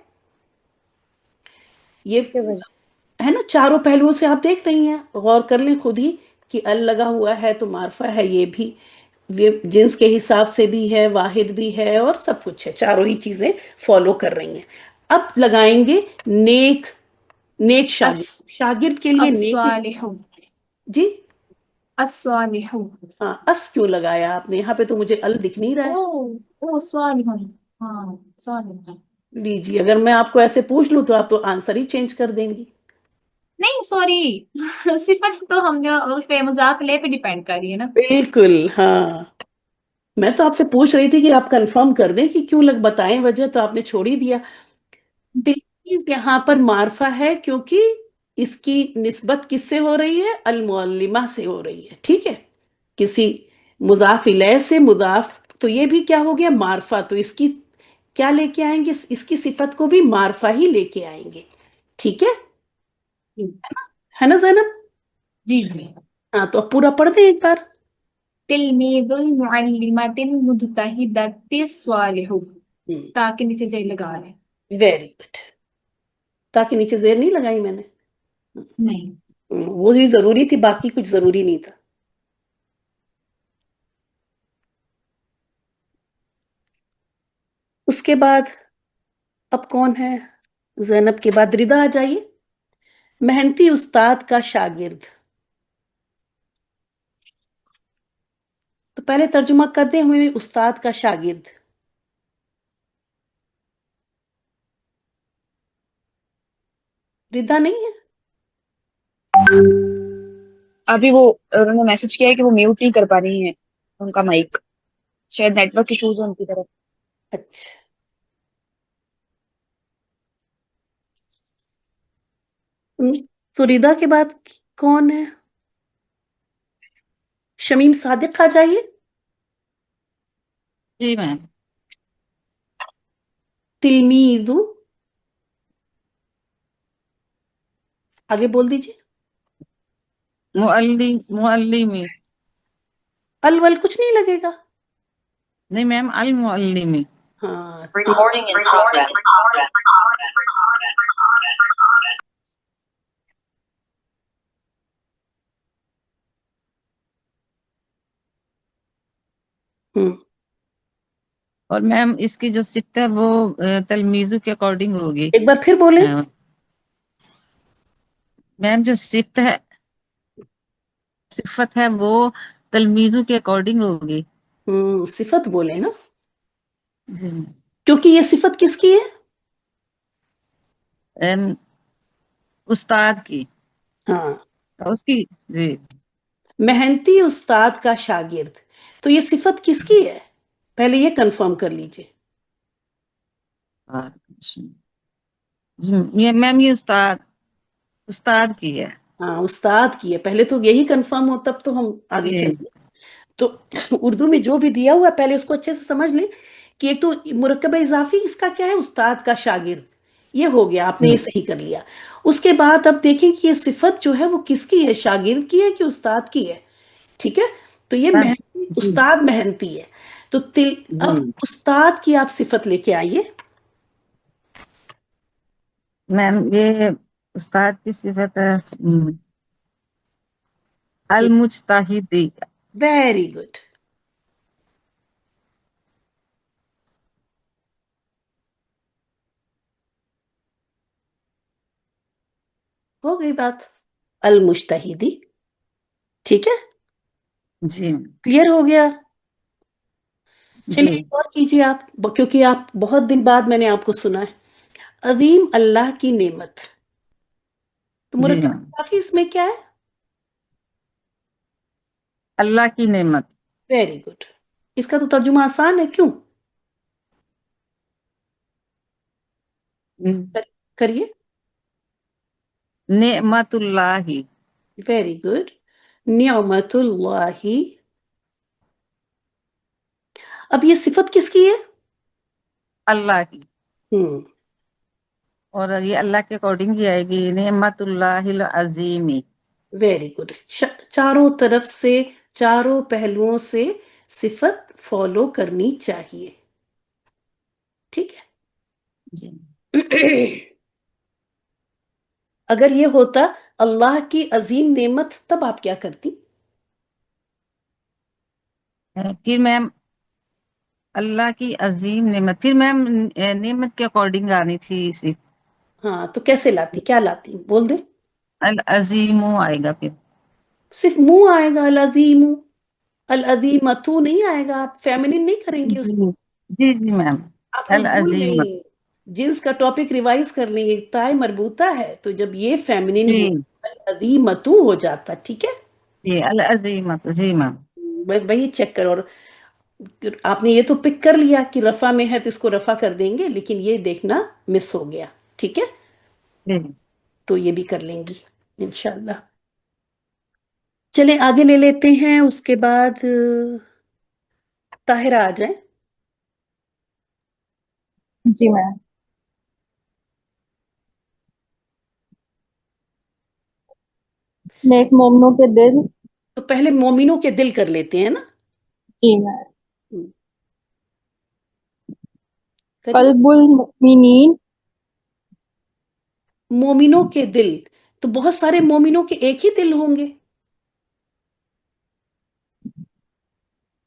ये है ना, चारों पहलुओं से आप देख रही हैं, गौर कर लें खुद ही कि अल लगा हुआ है तो मारफा है, ये जिन्स के हिसाब से भी है, वाहिद भी है, और सब कुछ है, चारों ही चीजें फॉलो कर रही हैं। अब लगाएंगे नेक, नेक अस शागिर्द, शागिर्द के लिए नेक। अस्वालिहु। जी, अस्वालिहु। हाँ, अस क्यों लगाया आपने, यहाँ पे तो मुझे अल दिख नहीं रहा ओ, है। ओ स्वालिहु। हाँ, स्वालिहु। लीजिए, अगर मैं आपको ऐसे पूछ लूं तो आप तो आंसर ही चेंज कर देंगी। नहीं, सॉरी। सिफत तो हमने उस पे मुजाफ इलैह पे डिपेंड कर रही है ना। बिल्कुल, हाँ, मैं तो आपसे पूछ रही थी कि आप कंफर्म कर दें कि क्यों लग, बताएं वजह, तो आपने छोड़ ही दिया। तिलमीज यहाँ पर मारफा है, क्योंकि इसकी निस्बत किससे हो रही है, अल मुअल्लिमा से हो रही है। ठीक है, किसी मुजाफ इलैह से मुजाफ, तो ये भी क्या हो गया, मारफा, तो इसकी क्या लेके आएंगे, इसकी सिफत को भी मारफा ही लेके आएंगे। ठीक है ना जैनब। जी जी। हाँ, तो अब पूरा पढ़ दें एक बार। तिलमीजुल मुअल्लिमतिल मुजतहिदति स्वालिहु। ताकि नीचे जेर लगा रहे। वेरी गुड, ताकि नीचे जेर नहीं लगाई मैंने। नहीं। वो ही जरूरी थी, बाकी कुछ जरूरी नहीं था। उसके बाद अब कौन है, जैनब के बाद रिदा आ जाइए। मेहनती उस्ताद का शागिर्द। तो पहले तर्जुमा करते हुए, उस्ताद का शागिर्द। रिदा नहीं है? अभी वो उन्होंने मैसेज किया है कि वो म्यूट नहीं कर पा रही हैं उनका माइक, शायद नेटवर्क इश्यूज है उनकी तरफ। अच्छा, तो रिदा के बाद कौन है? शमीम सादिक आ जाइए। जी मैम। तिलमीजु, आगे बोल दीजिए। मुअल्लिमी। अल वल कुछ नहीं लगेगा। नहीं मैम, अल मुअल्लिमी। हाँ, Recording in progress. हम्म, और मैम इसकी जो सिफ्त है वो तलमीजू के अकॉर्डिंग होगी। एक बार फिर बोले। मैम जो सिफत है वो तलमीजू के अकॉर्डिंग होगी। सिफत बोले ना, जी। क्योंकि ये सिफत किसकी है? अम, उस्ताद की, हाँ, उसकी। जी। मेहनती उस्ताद का शागिर्द। तो ये सिफत किसकी है? पहले ये कंफर्म कर लीजिए। हाँ, ये मैम ये उस्ताद की है। हाँ, उस्ताद की है। पहले तो यही कंफर्म हो, तब तो हम आगे जी। चलेंगे। तो उर्दू में जो भी दिया हुआ है पहले उसको अच्छे से समझ लें कि एक तो मुरक्कब इजाफी इसका क्या है, उस्ताद का शागिर्द। ये हो गया, आपने ये सही कर लिया। उसके बाद अब देखें कि ये सिफत जो है वो किसकी है, शागिर्द की है कि उस्ताद की है। ठीक है, तो ये मैम जी। उस्ताद मेहनती है। तो अब जी उस्ताद की आप सिफत लेके आइए। मैम ये उस्ताद की सिफत है अल मुज्तहिदी। Very good. हो गई बात, अल मुश्तहिदी। ठीक है, जी। क्लियर हो गया। जी। चलिए एक और कीजिए आप, क्योंकि आप बहुत दिन बाद मैंने आपको सुना है। अजीम अल्लाह की नेमत, तो जी मुरक्कब मैम, इजाफी इसमें क्या है? अल्लाह की नेमत। Very good. इसका तो तर्जुमा आसान है, क्यों? करिए। नेमतुल्लाही। Very good. नियमतुल्लाही। अब ये सिफत किसकी है? अल्लाह की। हम्म, और ये अल्लाह के अकॉर्डिंग ही आएगी, नेमतुल्लाहिल अजीमी। Very good. चारों तरफ से, चारों पहलुओं से सिफत फॉलो करनी चाहिए। ठीक जी। है। अगर ये होता अल्लाह की अजीम नेमत, तब आप क्या करती? फिर मैम अल्लाह की अजीम नेमत, फिर मैम नेमत के अकॉर्डिंग आनी थी सिर्फ। हाँ, तो कैसे लाती, क्या लाती, बोल दे। अल अजीमो आएगा फिर। सिर्फ मुंह आएगा अल अजीमु, अल अजीमतु नहीं आएगा। आप फेमिनिन नहीं करेंगी जी उसको। जी जी मैम। आप लोग अल भूल अजीमत। गई, जिन्स का टॉपिक रिवाइज कर लेंगे। ताय मरबूता है, तो जब ये फेमिनिन जी हो अल अजीमतु हो जाता। ठीक है, जी अल अजीमत। जी मैम। वही चेक करो। और आपने ये तो पिक कर लिया कि रफा में है तो इसको रफा कर देंगे, लेकिन ये देखना मिस हो गया। ठीक है, जी तो ये भी कर लेंगी इंशाल्लाह। चले आगे ले लेते हैं। उसके बाद ताहिरा आ जाए। जी मैम। नेक मोमनों के दिल। तो पहले मोमिनों के दिल कर लेते हैं ना। जी मैम। हम्म, करिए। कल्बुल मुमिनीन। मोमिनों के दिल, तो बहुत सारे मोमिनों के एक ही दिल होंगे।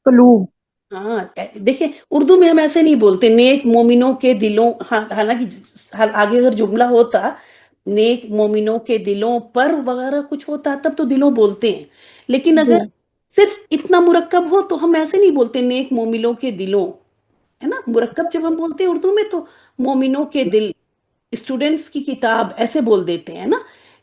कलूब। हाँ, देखिए उर्दू में हम ऐसे नहीं बोलते नेक मोमिनों के दिलों। हाँ, हालांकि आगे अगर जुमला होता नेक मोमिनों के दिलों पर वगैरह कुछ होता, तब तो दिलों बोलते हैं। लेकिन जी। अगर सिर्फ इतना मुरक्कब हो तो हम ऐसे नहीं बोलते नेक मोमिनों के दिलों, है ना। मुरक्कब जब हम बोलते हैं उर्दू में तो मोमिनों के दिल, اسٹوڈنٹس کی کتاب ایسے بول دیتے ہیں نا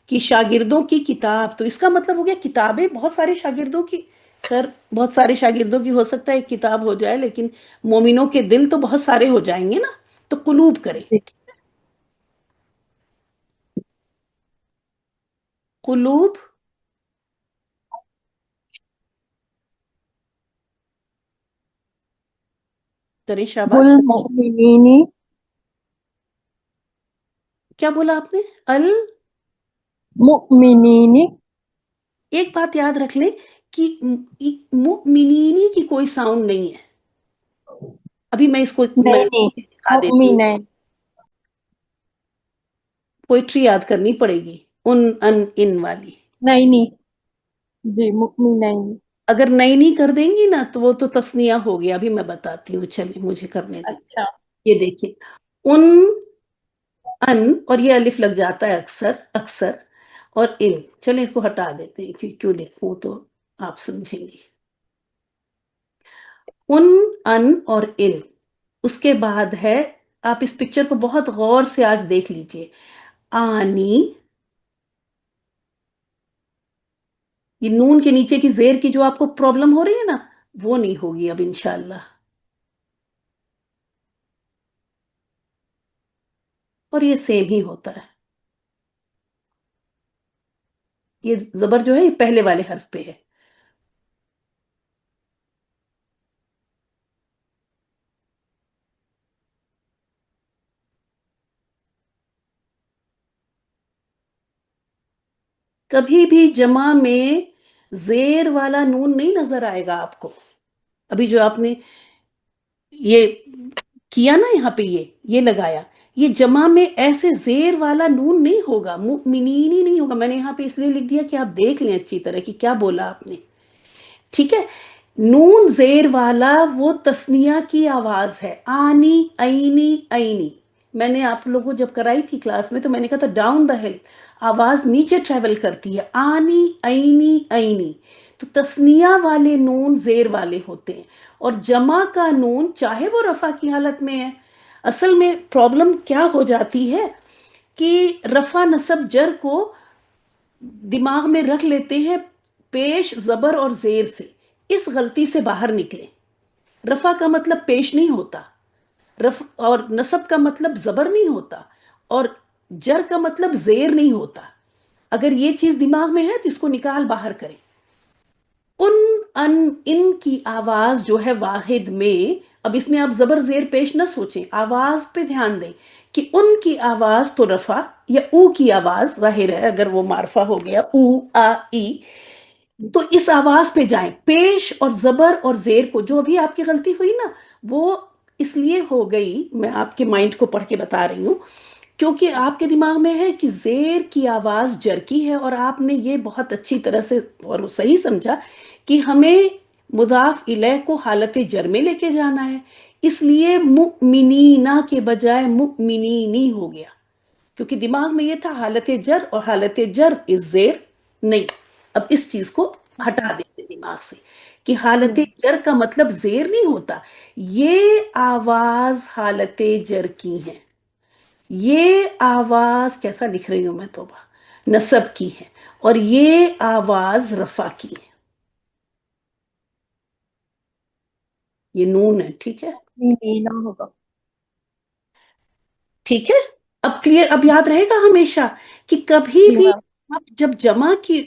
کہ شاگردوں کی کتاب، تو اس کا مطلب ہو گیا کتابیں بہت سارے شاگردوں کی. خیر بہت سارے شاگردوں کی ہو سکتا ہے ایک کتاب ہو جائے، لیکن مومنوں کے دل تو بہت سارے ہو جائیں گے نا. تو قلوب کریں، قلوب کریں. شاباش. والمؤمنین کیا بولا آپ نے؟ مؤمنین ایک بات یاد رکھ لیں کہ مؤمنینی کی کوئی ساؤنڈ نہیں ہے. ابھی میں اس کو میں نہیں دکھا دیتی ہوں. مؤمنین پوئٹری یاد کرنی پڑے گی، ان والی. نہیں جی مؤمنین. اگر نہیں کر دیں گی نا تو وہ تو تسنیہ ہو گیا. ابھی میں بتاتی ہوں، چلیں مجھے کرنے دیں. اچھا یہ دیکھیں، ان اور یہ الف لگ جاتا ہے اکثر اور ان. چلیں اس کو ہٹا دیتے ہیں کیوں لکھوں تو آپ سمجھیں گی. ان اور ان. اس کے بعد ہے، آپ اس پکچر کو بہت غور سے آج دیکھ لیجئے. آنی، یہ نون کے نیچے کی زیر کی جو آپ کو پرابلم ہو رہی ہے نا، وہ نہیں ہوگی اب انشاءاللہ. اور یہ سیم ہی ہوتا ہے. یہ زبر جو ہے یہ پہلے والے حرف پہ ہے. کبھی بھی جمع میں زیر والا نون نہیں نظر آئے گا آپ کو. ابھی جو آپ نے یہ کیا نا یہاں پہ یہ لگایا، یہ جمع میں ایسے زیر والا نون نہیں ہوگا، مؤمنین ہی نہیں ہوگا. میں نے یہاں پہ اس لیے لکھ دیا کہ آپ دیکھ لیں اچھی طرح کہ کیا بولا آپ نے. ٹھیک ہے، نون زیر والا وہ تسنیہ کی آواز ہے. آنی اینی اینی. میں نے آپ لوگوں کو جب کرائی تھی کلاس میں تو میں نے کہا تھا ڈاؤن دا ہل، آواز نیچے ٹریول کرتی ہے. آنی اینی اینی. تو تسنیہ والے نون زیر والے ہوتے ہیں، اور جمع کا نون چاہے وہ رفع کی حالت میں ہے. اصل میں پرابلم کیا ہو جاتی ہے کہ رفع نصب جر کو دماغ میں رکھ لیتے ہیں پیش زبر اور زیر سے. اس غلطی سے باہر نکلیں. رفع کا مطلب پیش نہیں ہوتا، رفع اور نصب کا مطلب زبر نہیں ہوتا، اور جر کا مطلب زیر نہیں ہوتا. اگر یہ چیز دماغ میں ہے تو اس کو نکال باہر کریں. ان کی آواز جو ہے واحد میں، اب اس میں آپ زبر زیر پیش نہ سوچیں، آواز پہ دھیان دیں کہ ان کی آواز تو رفع یا او کی آواز ظاہر ہے. اگر وہ معرفہ ہو گیا او آ ای تو اس آواز پہ جائیں. پیش اور زبر اور زیر کو، جو ابھی آپ کی غلطی ہوئی نا وہ اس لیے ہو گئی، میں آپ کے مائنڈ کو پڑھ کے بتا رہی ہوں، کیونکہ آپ کے دماغ میں ہے کہ زیر کی آواز جر کی ہے، اور آپ نے یہ بہت اچھی طرح سے اور صحیح سمجھا کہ ہمیں مضاف الیہ کو حالت جر میں لے کے جانا ہے. اس لیے مؤمنینہ کے بجائے مؤمنینی ہو گیا، کیونکہ دماغ میں یہ تھا حالت جر، اور حالت جر از زیر نہیں. اب اس چیز کو ہٹا دیتے دماغ سے کہ حالت جر کا مطلب زیر نہیں ہوتا. یہ آواز حالت جر کی ہے، یہ آواز کیسا لکھ رہی ہوں میں توبہ، نصب کی ہے، اور یہ آواز رفع کی ہے. یہ نون ہے. ٹھیک ہے، لینا ہوگا. ٹھیک ہے. اب کلیئر، اب یاد رہے گا ہمیشہ کہ کبھی جی بھی میم. آپ جب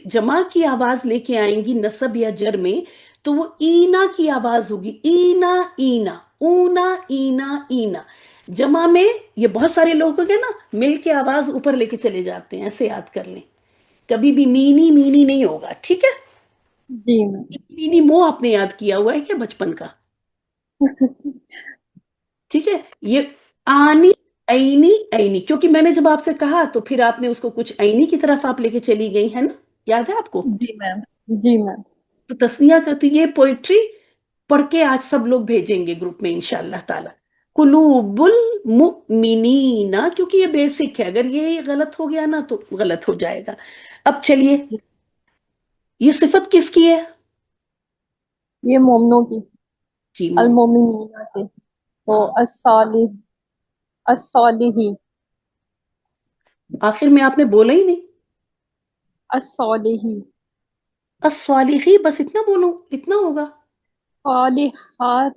جمع کی آواز لے کے آئیں گی نصب یا جر میں تو وہ اینا کی آواز ہوگی. اینا اینا، اونا اینا اینا. جمع میں یہ بہت سارے لوگ ہو گئے نا مل کے آواز اوپر لے کے چلے جاتے ہیں. ایسے یاد کر لیں، کبھی بھی مینی مینی نہیں ہوگا. ٹھیک ہے، جی میم. مینی مو آپ نے یاد کیا ہوا ہے کیا بچپن کا؟ ٹھیک ہے، یہ آنی اینی اینی، کیونکہ میں نے جب آپ سے کہا تو پھر آپ نے اس کو کچھ اینی کی طرف آپ لے کے چلی گئی ہے نا، یاد ہے آپ کو؟ جی میم. جی میم. تو تسنیہ کا تو یہ پوئٹری پڑھ کے آج سب لوگ بھیجیں گے گروپ میں انشاءاللہ تعالی. قلوب المؤمنین، کیونکہ یہ بیسک ہے، اگر یہ غلط ہو گیا نا تو غلط ہو جائے گا. اب چلیے، یہ صفت کس کی ہے؟ یہ مومنوں کی، جی المومنین کے. تو ہاں، الصالح، الصالحی. آخر میں آپ نے بولا ہی نہیں. الصالحی، الصالحی بس اتنا بولوں، اتنا ہوگا. صالحات،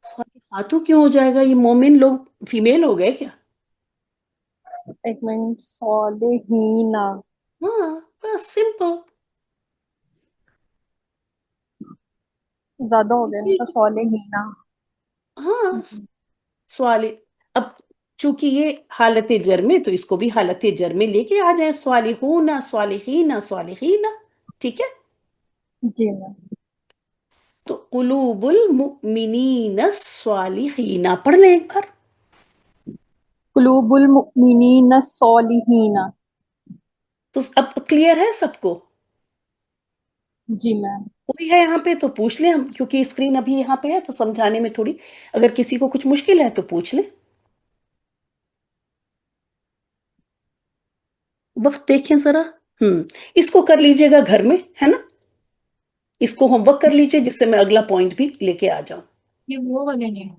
صالحاتو کیوں ہو جائے گا؟ یہ مومن لوگ فیمیل ہو گئے کیا؟ ایک منٹ، صالحین، ہاں بس سمپل. زیادہ ہو گیا نا صالحین. ہاں سوال. اب چونکہ یہ حالت جر میں، تو اس کو بھی حالت جر میں لے کے آ جائیں، صالحون صالحین صالحین. ٹھیک ہے. جی میم. تو قلوب المؤمنین الصالحین پڑھ لیں ایک بار. قلوب المؤمنین الصالحین. تو اب کلیئر ہے سب کو؟ جی میم. کوئی ہے یہاں پہ تو پوچھ لیں ہم، کیونکہ اسکرین ابھی یہاں پہ ہے تو سمجھانے میں تھوڑی، اگر کسی کو کچھ مشکل ہے تو پوچھ لیں. وقت دیکھیں ذرا. اس کو کر لیجئے گا گھر میں، ہے نا؟ اس کو ہوم ورک کر لیجئے، جس سے میں اگلا پوائنٹ بھی لے کے آ جاؤں. یہ وہ والے ہیں.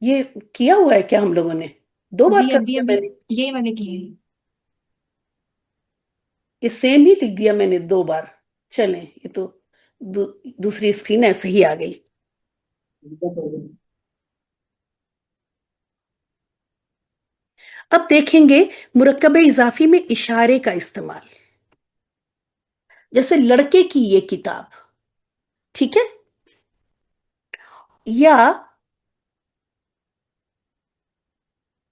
یہ کیا ہوا ہے کیا ہم لوگوں نے؟ 2 بار جی کر ابھی دیا ابھی میں نے. یہی والے کی ہے. یہ سیم ہی لکھ دیا میں نے 2 بار. چلیں، یہ تو دوسری اسکرین ایسے ہی آ گئی. اب دیکھیں گے مرکب اضافی میں اشارے کا استعمال. جیسے لڑکے کی یہ کتاب، ٹھیک ہے، یا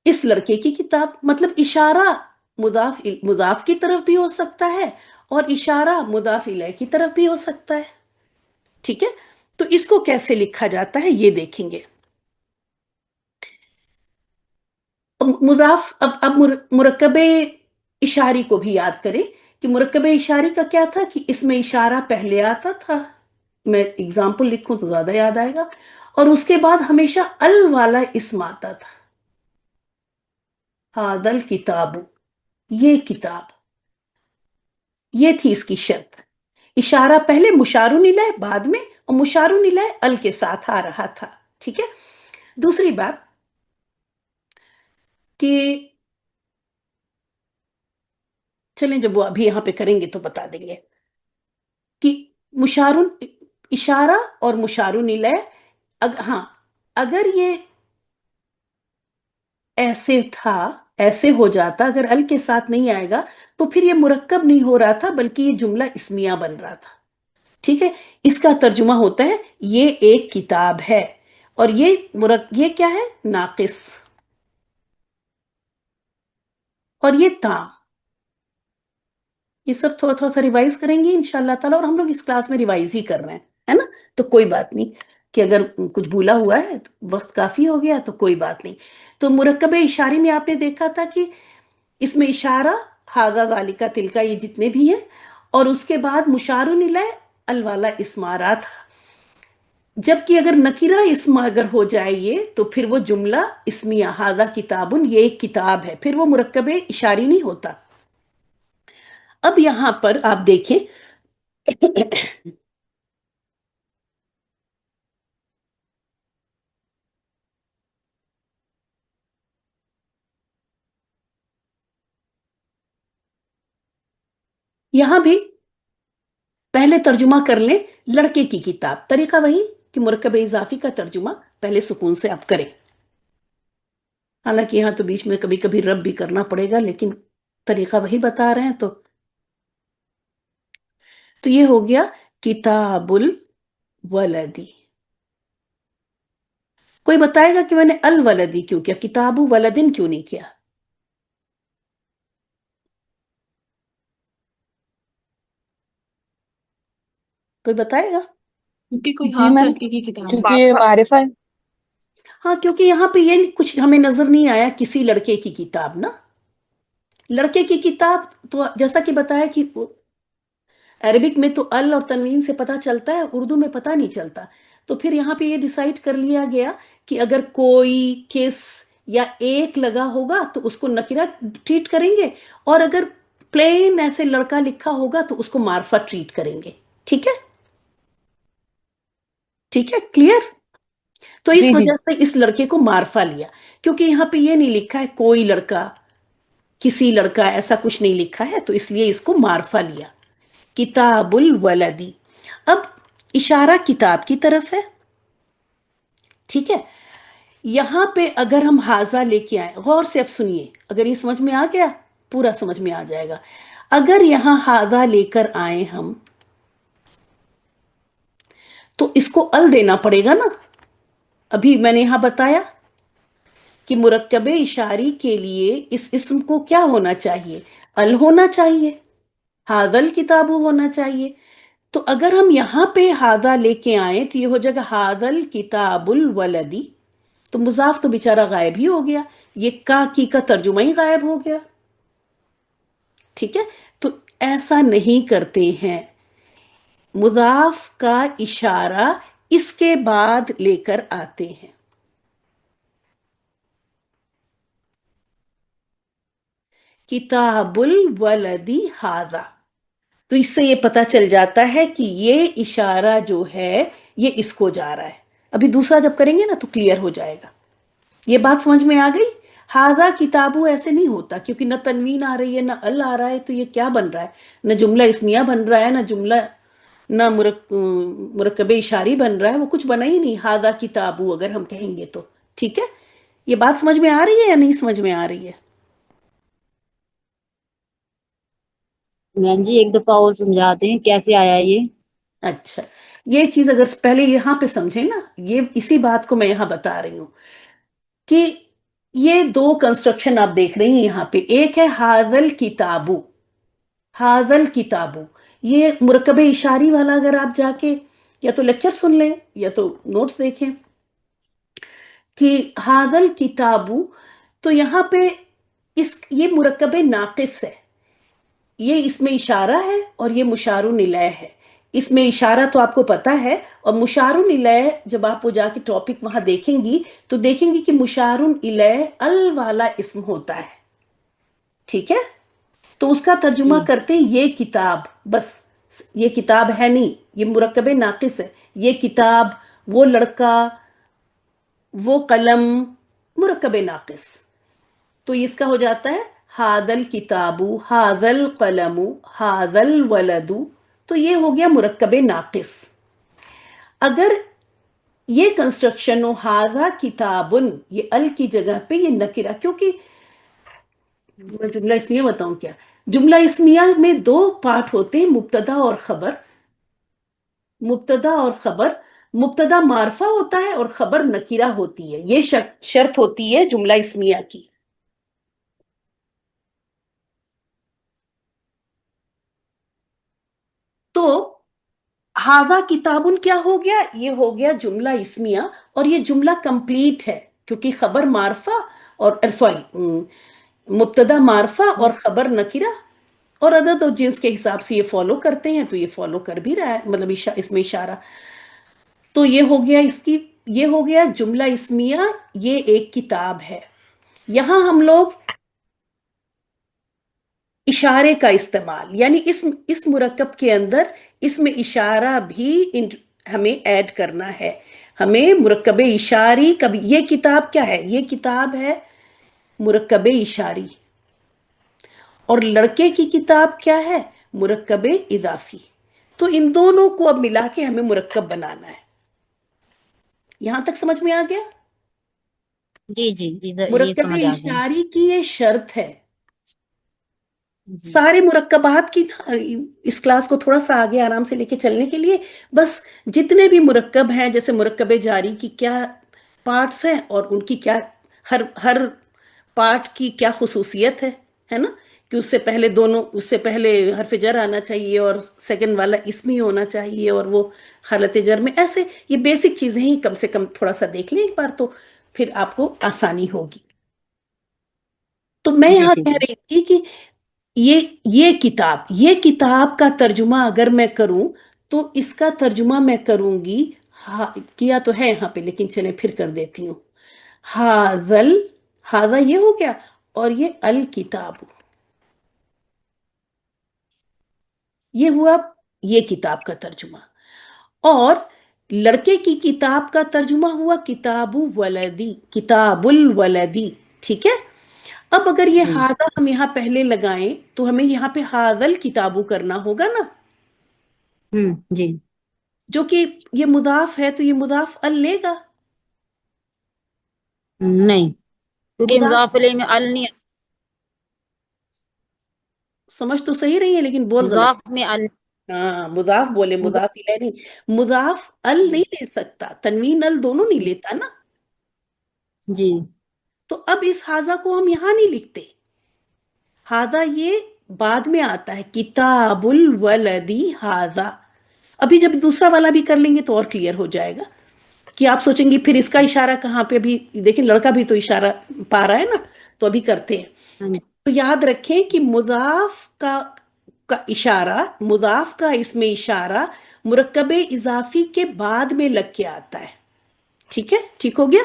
اس لڑکے کی کتاب. مطلب اشارہ مضاف کی طرف بھی ہو سکتا ہے، اور اشارہ مضاف الیہ کی طرف بھی ہو سکتا ہے. ٹھیک ہے. تو اس کو کیسے لکھا جاتا ہے یہ دیکھیں گے. مضاف اب مرکب اشاری کو بھی یاد کریں کہ مرکب اشاری کا کیا تھا کہ اس میں اشارہ پہلے آتا تھا. میں اگزامپل لکھوں تو زیادہ یاد آئے گا. اور اس کے بعد ہمیشہ ال والا اسم آتا تھا. ہادل کتاب، یہ کتاب، یہ تھی اس کی شرط. اشارہ پہلے، مشارون الیہ بعد میں، اور مشارون الیہ ال کے ساتھ آ رہا تھا. ٹھیک ہے. دوسری بات کہ چلیں جب وہ ابھی یہاں پہ کریں گے تو بتا دیں گے کہ مشارون اشارہ اور مشارون الیہ، ہاں اگر یہ ایسے تھا، ایسے ہو جاتا، اگر ال کے ساتھ نہیں آئے گا تو پھر یہ مرکب نہیں ہو رہا تھا بلکہ یہ جملہ اسمیہ بن رہا تھا. ٹھیک ہے. اس کا ترجمہ ہوتا ہے یہ ایک کتاب ہے، اور یہ کیا ہے؟ ناقص. اور یہ تا. یہ سب تھوڑا تھوڑا سا ریوائز کریں گے انشاءاللہ تعالی، اور ہم لوگ اس کلاس میں ریوائز ہی کر رہے ہیں، ہے نا؟ تو کوئی بات نہیں کہ اگر کچھ بھولا ہوا ہے، وقت کافی ہو گیا تو کوئی بات نہیں. تو مرکب اشاری میں آپ نے دیکھا تھا کہ اس میں اشارہ ہاگا غالکا تلکا یہ جتنے بھی ہیں، اور اس کے بعد مشارون الیہ ال والا اسم آ رہا تھا. جبکہ اگر نکرہ اسم اگر ہو جائے یہ، تو پھر وہ جملہ اسمیہ ہاذا کتابن، یہ ایک کتاب ہے، پھر وہ مرکب اشاری نہیں ہوتا. اب یہاں پر آپ دیکھیں یہاں بھی پہلے ترجمہ کر لیں لڑکے کی کتاب. طریقہ وہی کہ مرکب اضافی کا ترجمہ پہلے سکون سے آپ کریں. حالانکہ یہاں تو بیچ میں کبھی کبھی رب بھی کرنا پڑے گا، لیکن طریقہ وہی بتا رہے ہیں. تو یہ ہو گیا کتاب الولدی. کوئی بتائے گا کہ میں نے الولدی کیوں کیا، کتاب ولدن کیوں نہیں کیا؟ کوئی بتائے گا؟ کیونکہ کوئی جی خاص میم، لڑکے کی کتاب ہے. کیونکہ یہ معرفہ ہے. ہاں کیونکہ یہاں پہ یہ کچھ ہمیں نظر نہیں آیا کسی لڑکے کی کتاب نا. لڑکے کی کتاب تو جیسا کہ بتایا کہ عربک میں تو ال اور تنوین سے پتہ چلتا ہے، اردو میں پتہ نہیں چلتا. تو پھر یہاں پہ یہ ڈیسائیڈ کر لیا گیا کہ اگر کوئی، کس یا ایک لگا ہوگا تو اس کو نکرہ ٹریٹ کریں گے، اور اگر پلین ایسے لڑکا لکھا ہوگا تو اس کو معرفہ ٹریٹ کریں گے. ٹھیک ہے؟ ٹھیک ہے، کلیئر؟ تو इस जी जी वजह से इस लड़के को मारफा लिया, क्योंकि यहाँ पे ये नहीं लिखा है कोई लड़का, किसी लड़का, ऐसा कुछ नहीं लिखा है, तो इसलिए इसको मारफा लिया, किताबुल वलदी। अब इशारा किताब की तरफ है, ठीक है। यहां पे अगर हम हाजा लेके आए, गौर से अब सुनिए, अगर ये समझ में आ गया, पूरा समझ में आ जाएगा। अगर यहां हाजा लेकर आए हम, तो इसको अल देना पड़ेगा ना। अभी मैंने यहां बताया कि मुरक्कबे इशारी के लिए इस इस्म को क्या होना चाहिए, अल होना चाहिए, हादल किताबु होना चाहिए। तो अगर हम यहां पे हादा लेके आए तो ये हो जाएगा हादल किताबुल वलदी, तो मुजाफ तो बेचारा गायब ही हो गया, ये का की का तर्जुमा ही गायब हो गया, ठीक है। तो ऐसा नहीं करते हैं, मुजाफ का इशारा इसके बाद लेकर आते हैं। किताबुल वलदी हाजा, तो इससे ये पता चल जाता है कि ये इशारा जो है ये इसको जा रहा है। अभी दूसरा जब करेंगे ना तो क्लियर हो जाएगा। ये बात समझ में आ गई। हाजा किताबु ऐसे नहीं होता, क्योंकि न तनवीन आ रही है न अल आ रहा है, तो ये क्या बन रहा है, न जुमला इस्मिया बन रहा है, न जुमला, न मुरक्कबे इशारी बन रहा है, वो कुछ बना ही नहीं हाजा किताबु अगर हम कहेंगे तो, ठीक है। ये बात समझ में आ रही है या नहीं समझ में आ रही है? मैम जी एक दफा और समझा दें कैसे आया ये। अच्छा, ये चीज अगर पहले यहां पे समझे ना, ये इसी बात को मैं यहां बता रही हूं कि ये दो कंस्ट्रक्शन आप देख रही हैं यहां पे, एक है हाजल किताबू, हाजल किताबू, ये मुरकबे इशारी वाला अगर आप जाके या तो लेक्चर सुन लें या तो नोट्स देखें कि हाजल किताबू, तो यहां पे इस ये मुरकबे नाकिस है, ये इसमें इशारा है और ये मुशारुन इलैह है। इसमें इशारा तो आपको पता है, और मुशारुन इलैह जब आप वो जाके टॉपिक वहां देखेंगी तो देखेंगी कि मुशारुन इलैह अल वाला इस्म होता है, ठीक है। तो उसका तर्जुमा जी करते हैं ये किताब, बस ये किताब है नहीं, ये मुरक्कबे नाकिस है, ये किताब, वो लड़का, वो कलम, मुरक्कबे नाकिस। तो इसका हो जाता है हादल किताबू, हादल कलमु, हादल वलदू, तो ये हो गया मुरक्कबे नाकिस। अगर ये कंस्ट्रक्शन हो हाजा किताबुन, ये अल की जगह पे ये नकिरा, क्योंकि मैं जुमला इसलिए बताऊं क्या, जुमला इस्मिया में दो पार्ट होते हैं, मुब्तदा और खबर। मुब्तदा और खबर, मुब्तदा मारफा होता है और खबर नकीरा होती है, ये शर्त होती है जुमला इस्मिया की। तो हादा किताबुन क्या हो गया, ये हो गया जुमला इस्मिया, और ये जुमला कंप्लीट है क्योंकि खबर मारफा और सॉरी मुब्तदा मारफा और खबर नकीरा और अदद और जिन्स के हिसाब से ये फॉलो करते हैं, तो ये फॉलो कर भी रहा है, मतलब इसमें इशारा। तो ये हो गया इसकी, ये हो गया जुमला इस्मिया, ये एक किताब है। यहां हम लोग इशारे का इस्तेमाल, यानी इस मुरक्कब के अंदर इसमें इशारा भी हमें ऐड करना है। हमें मुरक्कबे इशारी कभी, ये किताब क्या है, ये किताब है मुरक्कबे इशारी, और लड़के की किताब क्या है, मुरक्कबे इदाफी। तो इन दोनों को अब मिला के हमें मुरक्कब बनाना है। यहां तक समझ में आ गया? जी जी इधर ये मुरक्कबे समझ आ गया। इशारी की ये शर्त है। जी सारे मुरक्कबात की ना, इस क्लास को थोड़ा सा आगे आराम से लेके चलने के लिए, बस जितने भी मुरक्कब हैं, जैसे मुरक्कबे जारी की क्या पार्ट्स हैं और उनकी क्या, हर हर पार्ट की क्या खुसूसियत है ना, कि उससे पहले दोनों, उससे पहले हर्फ जर आना चाहिए और सेकंड वाला इसमी होना चाहिए, और वो हालत जर में, ऐसे ये बेसिक चीजें ही कम से कम थोड़ा सा देख लें एक बार, तो फिर आपको आसानी होगी। तो मैं जी यहाँ जी कह जी रही थी कि ये ये किताब का तर्जुमा अगर मैं करूं तो इसका तर्जुमा मैं करूंगी, हा, किया तो है यहाँ पे लेकिन चले फिर कर देती हूँ, हाजल, हाजा ये हो गया, और ये अल किताब, ये हुआ ये किताब का तर्जुमा। और लड़के की किताब का तर्जुमा हुआ किताबु वलदी, किताबुल वलदी, ठीक है। अब अगर ये जी हादा हम यहाँ पहले लगाएं तो हमें यहाँ पे हादल किताबु करना होगा ना, जी जो कि ये मुदाफ है तो ये मुदाफ अल लेगा। नहीं, क्योंकि मुदाफ, मुजाफ इलैहि में अल नहीं, समझ तो सही रही है लेकिन बोल गलत। मुजाफ में अल, हाँ, मुदाफ बोले, मुजाफ, मुदाफ इलैहि नहीं। मुदाफ अल नहीं ले सकता, तनवीन अल दोनों नहीं लेता ना। जी तो अब इस हाजा को हम यहां नहीं लिखते, हादा ये बाद में आता है, किताबुल वलदी हाजा। अभी जब दूसरा वाला भी कर लेंगे तो और क्लियर हो जाएगा कि आप सोचेंगे फिर इसका इशारा कहाँ पे। अभी देखिए लड़का भी तो इशारा पा रहा है ना, तो अभी करते हैं। हाँ जी तो याद रखें कि मुदाफ का इशारा, मुदाफ का इसमें इशारा मुरक्कबे इजाफी के बाद में लग के आता है। ठीक है, ठीक हो गया।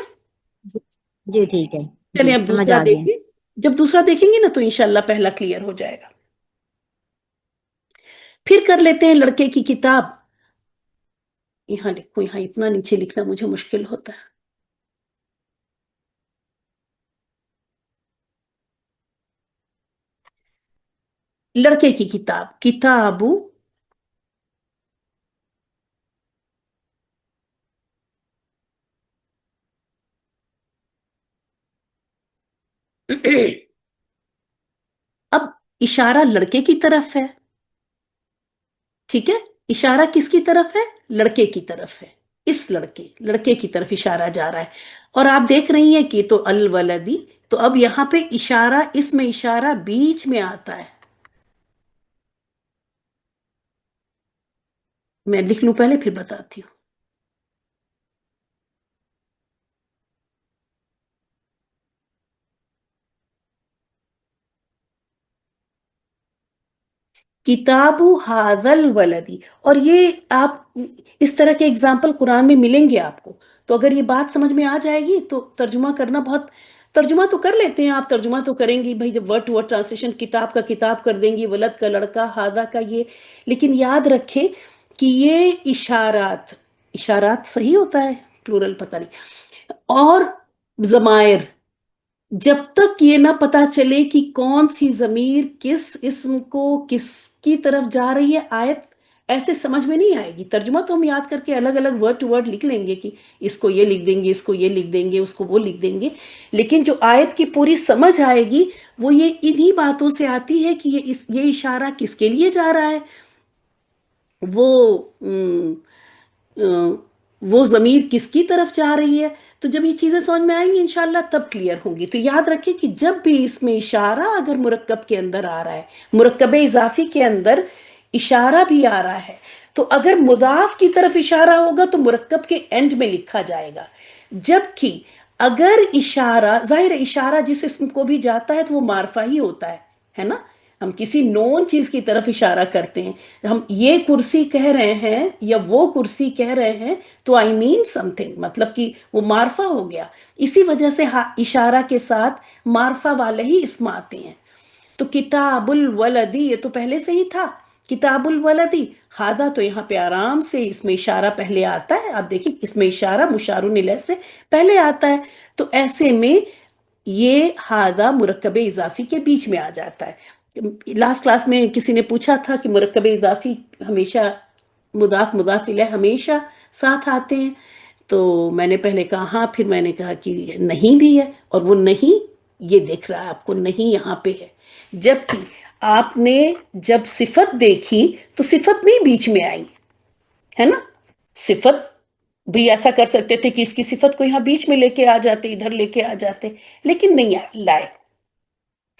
जी जी, ठीक है, चलिए जी अब समझ दूसरा आ गया। देखें। जब दूसरा देखेंगे ना तो इंशाल्लाह पहला क्लियर हो जाएगा। फिर कर लेते हैं लड़के की किताब। यहाँ लिखो, यहाँ इतना नीचे लिखना मुझे मुश्किल होता है। लड़के की किताब, किताबु अब इशारा लड़के की तरफ है, ठीक है। इशारा किसकी तरफ है? लड़के की तरफ है। इस लड़के की तरफ इशारा जा रहा है। और आप देख रही हैं कि तो अल वलदी, तो अब यहां पे इशारा, इसमें इशारा बीच में आता है। मैं लिख लूं पहले फिर बताती हूं। किताबु हादल वलदी। और ये आप इस तरह के एग्जाम्पल कुरान में मिलेंगे आपको। तो अगर ये बात समझ में आ जाएगी तो तर्जुमा करना बहुत, तर्जुमा तो कर लेते हैं आप, तर्जुमा तो करेंगी भाई, जब वर्ड टू वर्ड ट्रांसलेशन, किताब का किताब कर देंगी, वलद का लड़का, हादा का ये। लेकिन याद रखें कि ये इशारात, इशारात सही होता है प्लूरल, पता नहीं, और जमायर, जब तक ये ना पता चले कि कौन सी जमीर किस इस्म को किसकी तरफ जा रही है, आयत ऐसे समझ में नहीं आएगी। तर्जुमा तो हम याद करके अलग अलग वर्ड टू वर्ड लिख लेंगे कि इसको ये लिख देंगे, इसको ये लिख देंगे, उसको वो लिख देंगे। लेकिन जो आयत की पूरी समझ आएगी वो ये इन्हीं बातों से आती है कि ये इशारा किसके लिए जा रहा है, वो वो जमीर किसकी तरफ जा रही है। तो जब ये चीजें समझ में आएंगी इंशाल्लाह तब क्लियर होंगी। तो याद रखिए कि जब भी इसमें इशारा अगर मुरक्कब के अंदर आ रहा है, मुरक्कबे इजाफी के अंदर इशारा भी आ रहा है, तो अगर मुदाफ की तरफ इशारा होगा तो मुरक्कब के एंड में लिखा जाएगा। जबकि अगर इशारा, जाहिर है इशारा जिस इसम को भी जाता है तो वो मारफा ही होता है ना। हम किसी नोन चीज की तरफ इशारा करते हैं, हम ये कुर्सी कह रहे हैं या वो कुर्सी कह रहे हैं तो आई मीन समथिंग, मतलब कि वो मारफा हो गया। इसी वजह से इशारा के साथ मारफा वाले ही इसम आते हैं। तो किताबुल वलदी ये तो पहले से ही था, किताबुल वलदी। हादा तो यहाँ पे आराम से इसमें इशारा पहले आता है, आप देखिए इसमें इशारा मुशारुन इलैह से पहले आता है। तो ऐसे में ये हादा मुरक्कबे इजाफी के बीच में आ जाता है। लास्ट क्लास में किसी ने पूछा था कि मुरक्कबे इजाफी हमेशा, मुदाफ मुदाफ इलैह हमेशा साथ आते हैं। तो मैंने पहले कहा हाँ, फिर मैंने कहा कि नहीं भी है, और वो नहीं ये दिख रहा है आपको, नहीं यहाँ पे है। जबकि आपने जब सिफत देखी तो सिफत नहीं बीच में आई, है ना। सिफत भी ऐसा कर सकते थे कि इसकी सिफत को यहाँ बीच में लेके आ जाते, इधर लेके आ जाते, लेकिन नहीं लाए।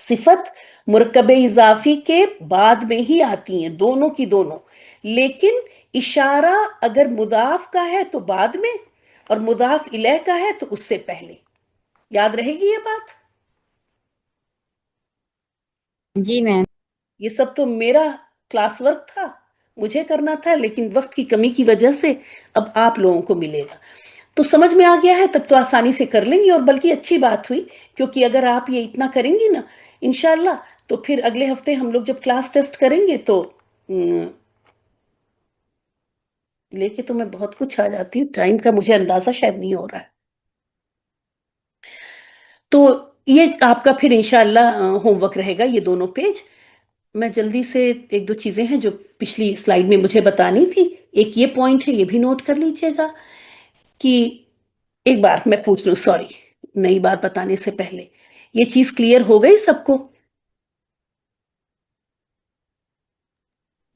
सिफत मुरक्कबे इजाफी के बाद में ही आती हैं, दोनों की दोनों। लेकिन इशारा अगर मुदाफ का है तो बाद में, और मुदाफ इलैह का है तो उससे पहले। याद रहेगी ये बात। जी मैम। ये सब तो मेरा क्लास वर्क था, मुझे करना था, लेकिन वक्त की कमी की वजह से अब आप लोगों को मिलेगा। तो समझ में आ गया है, तब तो आसानी से कर लेंगी। और बल्कि अच्छी बात हुई, क्योंकि अगर आप ये इतना करेंगी ना इंशाल्लाह, तो फिर अगले हफ्ते हम लोग जब क्लास टेस्ट करेंगे तो लेके तो मैं बहुत कुछ आ जाती हूँ, टाइम का मुझे अंदाजा शायद नहीं हो रहा है। तो ये आपका फिर इंशाल्लाह होमवर्क रहेगा, ये दोनों पेज। मैं जल्दी से एक दो चीजें हैं जो पिछली स्लाइड में मुझे बतानी थी। एक ये पॉइंट है, ये भी नोट कर लीजिएगा कि एक बार मैं पूछ लूं, सॉरी, नई बात बताने से पहले, ये चीज क्लियर हो गई सबको?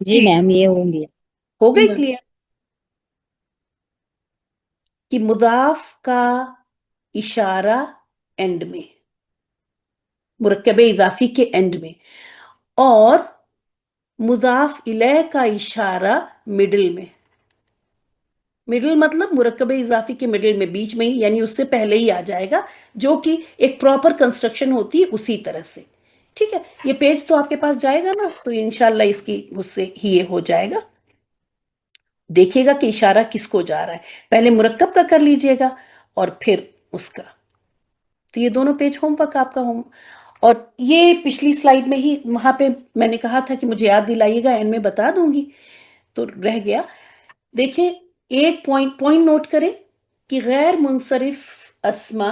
जी मैम, ये होंगे। हो गई क्लियर कि मुदाफ का इशारा एंड में, मुरक्कबे इजाफी के एंड में, और मुदाफ इलैह का इशारा मिडिल में। मिडिल मतलब मुरक्कबे इजाफी के मिडिल में, बीच में ही, यानी उससे पहले ही आ जाएगा, जो कि एक प्रॉपर कंस्ट्रक्शन होती है उसी तरह से। ठीक है, ये पेज तो आपके पास जाएगा ना, तो इंशाल्लाह इसकी उससे ही ये हो जाएगा। देखिएगा कि इशारा किसको जा रहा है, पहले मुरक्कब का कर लीजिएगा और फिर उसका। तो ये दोनों पेज होमवर्क आपका होम। और ये पिछली स्लाइड में ही वहां पे मैंने कहा था कि मुझे याद दिलाइएगा, एंड में बता दूंगी, तो रह गया। देखें, एक पॉइंट नोट करें कि गैर मुनसरिफ अस्मा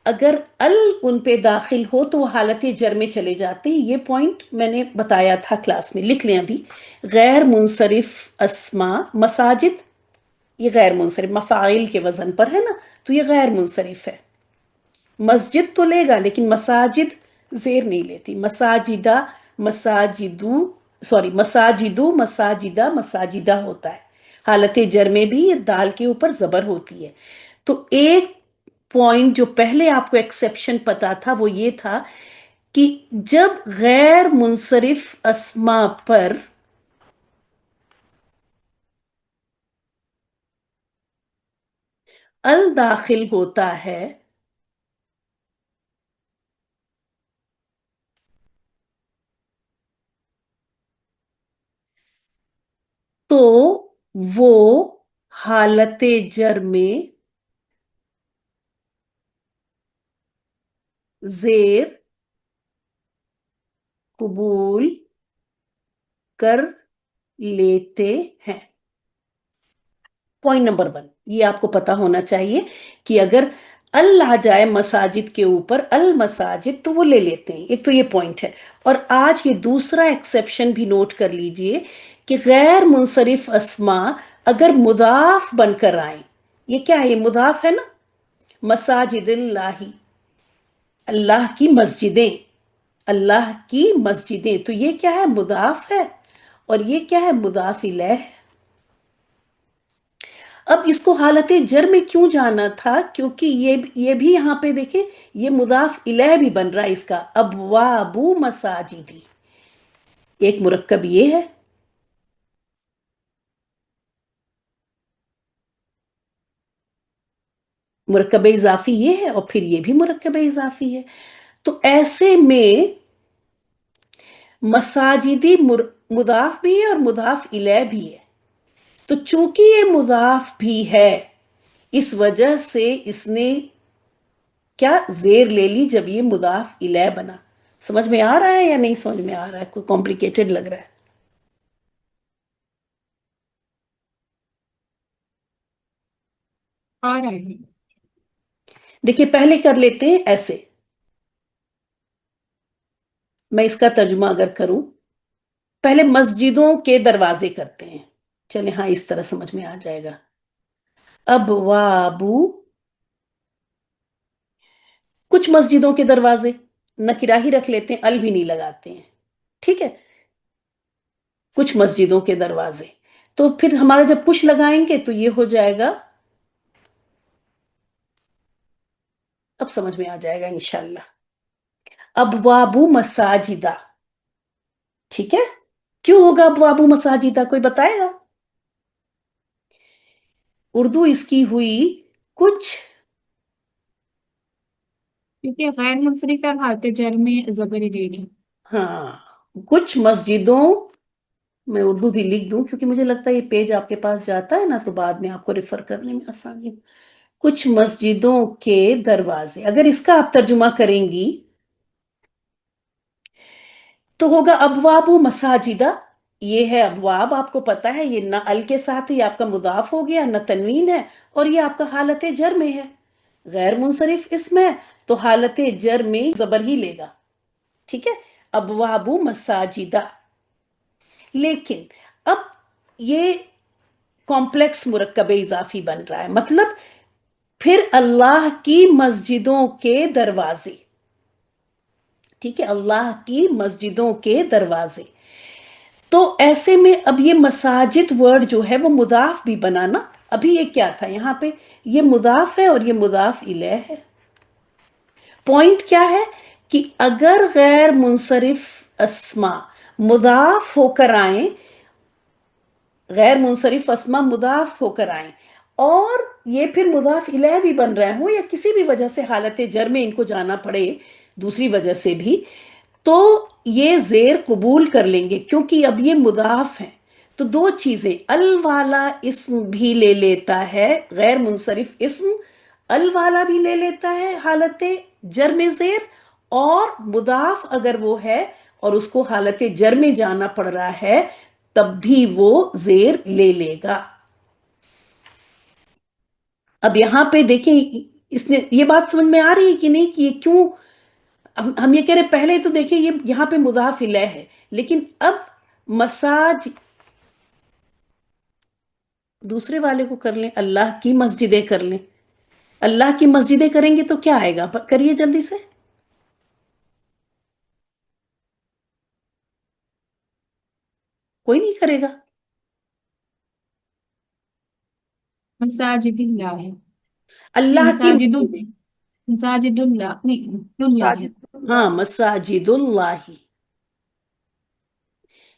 अगर अल उन पे दाखिल हो तो वो हालत जर में चले जाते हैं। ये पॉइंट मैंने बताया था क्लास में, लिख लें अभी। गैर मुनसरिफ अस्मा, मसाजिद, ये गैर मुनसरिफ मफाइल के वजन पर है ना, तो ये गैर मुनसरिफ है। मस्जिद तो लेगा लेकिन मसाजिद जेर नहीं लेती। मसाजिदा, मसाजिदू, सॉरी, मसाजिदू, मसाजिदा, मसाजिदा होता है। हालत जर में भी ये दाल के ऊपर जबर होती है। तो एक पॉइंट जो पहले आपको एक्सेप्शन पता था वो ये था कि जब गैर मुनसरिफ अस्मा पर अल दाखिल होता है तो वो हालत जर में जेर कबूल कर लेते हैं। पॉइंट नंबर 1 ये आपको पता होना चाहिए कि अगर अल आ जाए मसाजिद के ऊपर, अल मसाजिद, तो वो ले लेते हैं। एक तो ये पॉइंट है। और आज ये दूसरा एक्सेप्शन भी नोट कर लीजिए कि गैर मुनसरिफ अस्मा अगर मुदाफ बनकर आए, ये क्या है, ये मुदाफ है ना, मसाजिदिल्लाही, अल्लाह की मस्जिदें, अल्लाह की मस्जिदें, तो ये क्या है, मुदाफ है, और ये क्या है, मुदाफ इलैह है। अब इसको हालत जर में क्यों जाना था, क्योंकि ये भी यहां पे देखें, ये मुदाफ इलैह भी बन रहा है इसका, अबवाबू मसाजिदी, एक मुरक्कब ये है, मुरक्कब इजाफी ये है, और फिर ये भी मुरक्कब इजाफी है। तो ऐसे में मसाजिदी मुदाफ भी है और मुदाफ इलैह भी है। तो चूंकि ये मुदाफ भी है, इस वजह से इसने क्या जेर ले ली जब ये मुदाफ इलैह बना। समझ में आ रहा है या नहीं समझ में आ रहा है, कोई कॉम्प्लिकेटेड लग रहा है? आ रहा है। देखिए, पहले कर लेते हैं ऐसे, मैं इसका तर्जुमा अगर करूं, पहले मस्जिदों के दरवाजे करते हैं। चले, हाँ, इस तरह समझ में आ जाएगा। अब वाबू, कुछ मस्जिदों के दरवाजे, नकिरा ही रख लेते हैं, अल भी नहीं लगाते हैं, ठीक है, कुछ मस्जिदों के दरवाजे। तो फिर हमारा जब पुश लगाएंगे तो ये हो जाएगा, अब समझ में आ जाएगा इंशाल्लाह। अबवाबू मसाजिदा, ठीक है। क्यों होगा अबवाबू मसाजिदा, कोई बताएगा? उर्दू इसकी हुई कुछ, क्योंकि गैर मुंसरिफ और हालत जर में जबर ही देगी। हाँ, कुछ मस्जिदों, मैं उर्दू भी लिख दूं क्योंकि मुझे लगता है ये पेज आपके पास जाता है ना, तो बाद में आपको रेफर करने में आसानी हो। कुछ मस्जिदों के दरवाजे, अगर इसका आप तर्जुमा करेंगी तो होगा अबवाबु मसाजिदा, یہ ہے ابواب، آپ کو پتا ہے یہ نہ ال کے ساتھ یہ آپ کا مضاف ہو گیا، نہ تنوین ہے، اور یہ آپ کا حالت جر میں ہے. غیر منصرف اسم ہے تو حالت جر میں زبر ہی لے گا. ٹھیک ہے، ابواب مساجدہ. لیکن اب یہ کمپلیکس مرکب اضافی بن رہا ہے، مطلب پھر اللہ کی مسجدوں کے دروازے. ٹھیک ہے، اللہ کی مسجدوں کے دروازے. تو ایسے میں اب یہ مساجد ورڈ جو ہے وہ مضاف بھی بنانا. ابھی یہ کیا تھا یہاں پہ، یہ مضاف ہے اور یہ مضاف الیہ ہے. پوائنٹ کیا ہے کہ اگر غیر منصرف اسما مضاف ہو کر آئیں، غیر منصرف اسما مضاف ہو کر آئیں اور یہ پھر مضاف الیہ بھی بن رہے ہوں یا کسی بھی وجہ سے حالت جر میں ان کو جانا پڑے دوسری وجہ سے بھی، تو یہ زیر قبول کر لیں گے کیونکہ اب یہ مضاف ہیں. تو دو چیزیں، ال والا اسم بھی لے لیتا ہے، غیر منصرف اسم ال والا بھی لے لیتا ہے حالت جر میں زیر، اور مضاف اگر وہ ہے اور اس کو حالت جر میں جانا پڑ رہا ہے تب بھی وہ زیر لے لے گا. اب یہاں پہ دیکھیں اس نے یہ بات سمجھ میں آ رہی ہے کہ نہیں کہ یہ کیوں ہم یہ کہہ رہے پہلے تو دیکھیں یہ یہاں پہ مضاف الیہ ہے، لیکن اب مساج دوسرے والے کو کر لیں، اللہ کی مسجدیں کر لیں. اللہ کی مسجدیں کریں گے تو کیا آئے گا، کریے جلدی سے. کوئی نہیں کرے گا. مساجد اللہ ہے، نہیں اللہ کی مساجد مسجدیں. مساجد اللہ نہیں اللہ ہے. ہاں مساجد اللہ،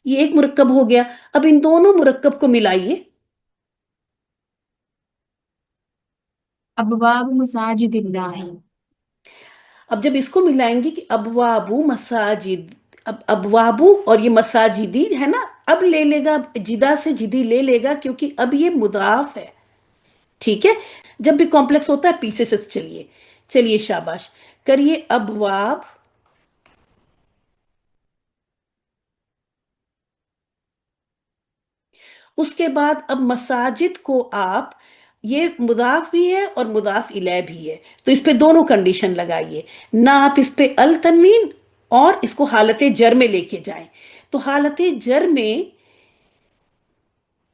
یہ ایک مرکب ہو گیا. اب ان دونوں مرکب کو ملائیے. ابواب مساجد اللہ ہے. اب جب اس کو ملائیں گے کہ ابوابو مساجد، اب ابوابو اور یہ مساجدی ہے نا، اب لے لے گا جدا سے جدی لے لے گا کیونکہ اب یہ مضاف ہے. ٹھیک ہے، جب بھی کمپلیکس ہوتا ہے پیچھے سے چلیے شاباش کریے. ابواب اس کے بعد اب مساجد کو آپ، یہ مضاف بھی ہے اور مضاف الیہ بھی ہے تو اس پہ دونوں کنڈیشن لگائیے. نہ آپ اس پہ ال تنوین اور اس کو حالت جر میں لے کے جائیں. تو حالت جر میں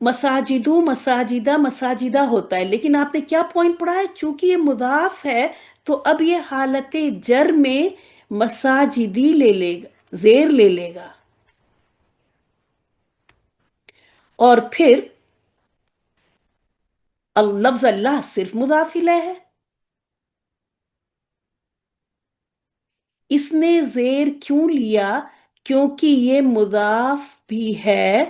مساجدو مساجدہ مساجدہ ہوتا ہے، لیکن آپ نے کیا پوائنٹ پڑھا ہے، چونکہ یہ مضاف ہے تو اب یہ حالت جر میں مساجدی لے لے گا، زیر لے لے گا. اور پھر لفظ اللہ صرف مضاف الیہ ہے. اس نے زیر کیوں لیا، کیونکہ یہ مضاف بھی ہے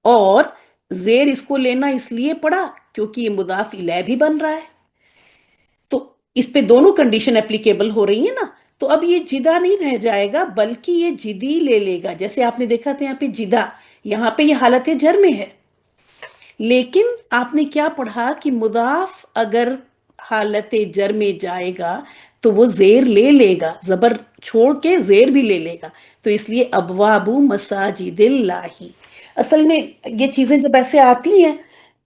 اور زیر اس کو لینا اس لیے پڑا کیونکہ یہ مضاف الیہ بھی بن رہا ہے. تو اس پہ دونوں کنڈیشن اپلیکیبل ہو رہی ہیں نا. تو اب یہ جدا نہیں رہ جائے گا بلکہ یہ جدی لے لے گا. جیسے آپ نے دیکھا تھا یہاں پہ جدا، یہاں پہ یہ حالت جر میں ہے، لیکن آپ نے کیا پڑھا کہ مضاف اگر حالت جر میں جائے گا تو وہ زیر لے لے گا، زبر چھوڑ کے زیر بھی لے لے گا. تو اس لیے ابواب مساجد اللہ. اصل میں یہ چیزیں جب ایسے آتی ہیں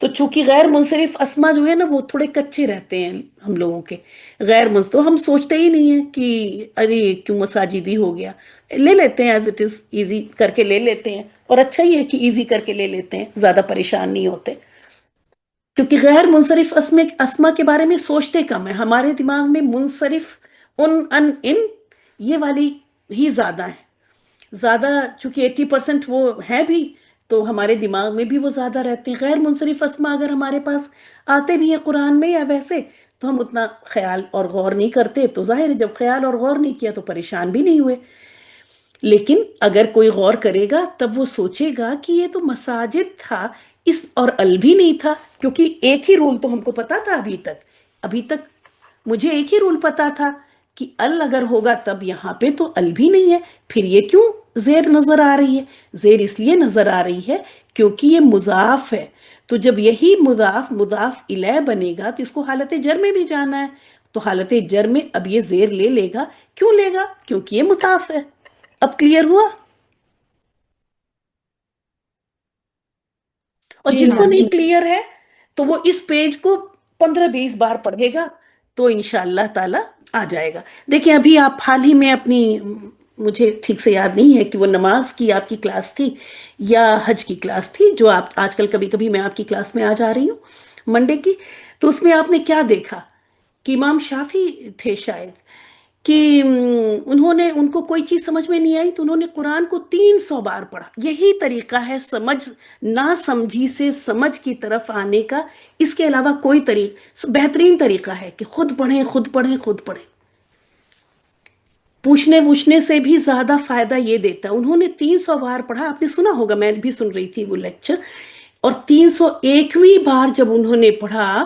تو چونکہ غیر منصرف اسما جو ہے نا وہ تھوڑے کچے رہتے ہیں ہم لوگوں کے. غیر منصرف تو ہم سوچتے ہی نہیں ہیں کہ ارے کیوں مساجدی ہو گیا، لے لیتے ہیں ایز اٹ از، ایزی کر کے لے لیتے ہیں. اور اچھا ہی ہے کہ ایزی کر کے لے لیتے ہیں، زیادہ پریشان نہیں ہوتے کیونکہ غیر منصرف اسما کے بارے میں سوچتے کم ہیں. ہمارے دماغ میں منصرف ان یہ والی ہی زیادہ ہیں. زیادہ چونکہ 80% وہ ہیں بھی تو ہمارے دماغ میں بھی وہ زیادہ رہتے ہیں. غیر منصرف اسما اگر ہمارے پاس آتے بھی ہیں قرآن میں یا ویسے تو ہم اتنا خیال اور غور نہیں کرتے. تو ظاہر ہے جب خیال اور غور نہیں کیا تو پریشان بھی نہیں ہوئے. لیکن اگر کوئی غور کرے گا تب وہ سوچے گا کہ یہ تو مساجد تھا اس اور ال بھی نہیں تھا، کیونکہ ایک ہی رول تو ہم کو پتا تھا ابھی تک مجھے ایک ہی رول پتا تھا کہ ال اگر ہوگا تب یہاں پہ تو ال بھی نہیں ہے. پھر یہ کیوں زیر نظر آ رہی ہے؟ زیر اس لیے نظر آ رہی ہے کیونکہ یہ مضاف ہے. تو جب یہی مضاف الیہ بنے گا تو اس کو حالت جر میں بھی جانا ہے. تو حالت جر میں اب یہ زیر لے لے گا. کیوں لے گا؟ کیونکہ یہ مضاف ہے. اب کلیئر ہوا؟ اور جی جس کو میم نہیں کلیئر ہے تو وہ اس پیج کو 15-20 بار پڑھے گا تو انشاءاللہ تعالی آ جائے گا. دیکھیں ابھی آپ حال ہی میں اپنی، مجھے ٹھیک سے یاد نہیں ہے کہ وہ نماز کی آپ کی کلاس تھی یا حج کی کلاس تھی، جو آپ آج کل کبھی کبھی میں آپ کی کلاس میں آ جا رہی ہوں منڈے کی، تو اس میں آپ نے کیا دیکھا کہ امام شافی تھے شاید، کہ ان کو کوئی چیز سمجھ میں نہیں آئی تو انہوں نے قرآن کو 300 بار پڑھا. یہی طریقہ ہے سمجھ نہ سمجھی سے سمجھ کی طرف آنے کا. اس کے علاوہ کوئی بہترین طریقہ ہے کہ خود پڑھیں خود پڑھیں خود پڑھیں. پوچھنے سے بھی زیادہ فائدہ یہ دیتا. انہوں نے 300 بار پڑھا، آپ نے سنا ہوگا، میں بھی سن رہی تھی وہ لیکچر، اور 301ویں بار جب انہوں نے پڑھا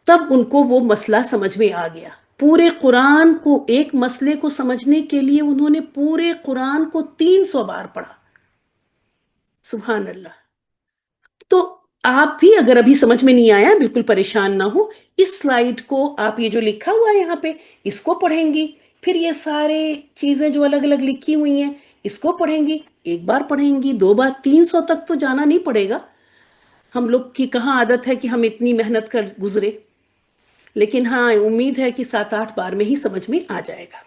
تب ان کو وہ مسئلہ سمجھ میں آ گیا. پورے قرآن کو، ایک مسئلے کو سمجھنے کے لیے انہوں نے پورے قرآن کو 300 بار پڑھا. سبحان اللہ. تو آپ بھی اگر ابھی سمجھ میں نہیں آیا بالکل پریشان نہ ہو، اس سلائیڈ کو آپ، یہ جو لکھا ہوا ہے یہاں پہ، اس کو پڑھیں گی، پھر یہ سارے چیزیں جو الگ الگ لکھی ہوئی ہیں اس کو پڑھیں گی. ایک بار پڑھیں گی، 2 بار، 300 تک تو جانا نہیں پڑے گا. ہم لوگ کی کہاں عادت ہے کہ ہم اتنی محنت کر گزرے، لیکن ہاں امید ہے کہ 7-8 بار میں ہی سمجھ میں آ جائے گا.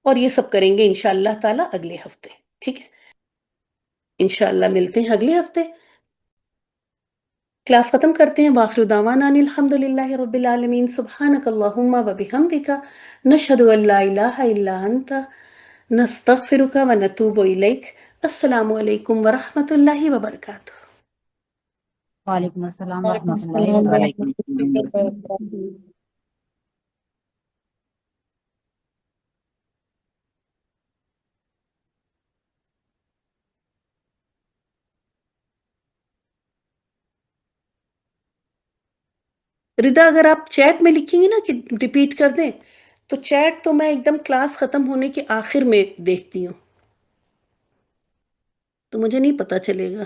اور یہ سب کریں گے انشاءاللہ تعالی اگلے ہفتے. ٹھیک ہے، انشاءاللہ ملتے ہیں اگلے ہفتے. کلاس ختم کرتے ہیں. وآخر دعوانا ان الحمدللہ رب العالمین. سبحانک اللہم و بحمدک، نشہد ان لا الہ الا انت، نستغفرک و نتوب الیک. السلام علیکم ورحمۃ اللہ وبرکاتہ. وعلیکم السلام وعلیکم ورحمۃ اللہ السلام وبرکاتہ. ورحمۃ اللہ وبرکاتہ. ردا اگر آپ چیٹ میں لکھیں گے نا کہ ریپیٹ کر دیں، تو چیٹ تو میں ایک دم کلاس ختم ہونے کے آخر میں دیکھتی ہوں، تو مجھے نہیں پتا چلے گا.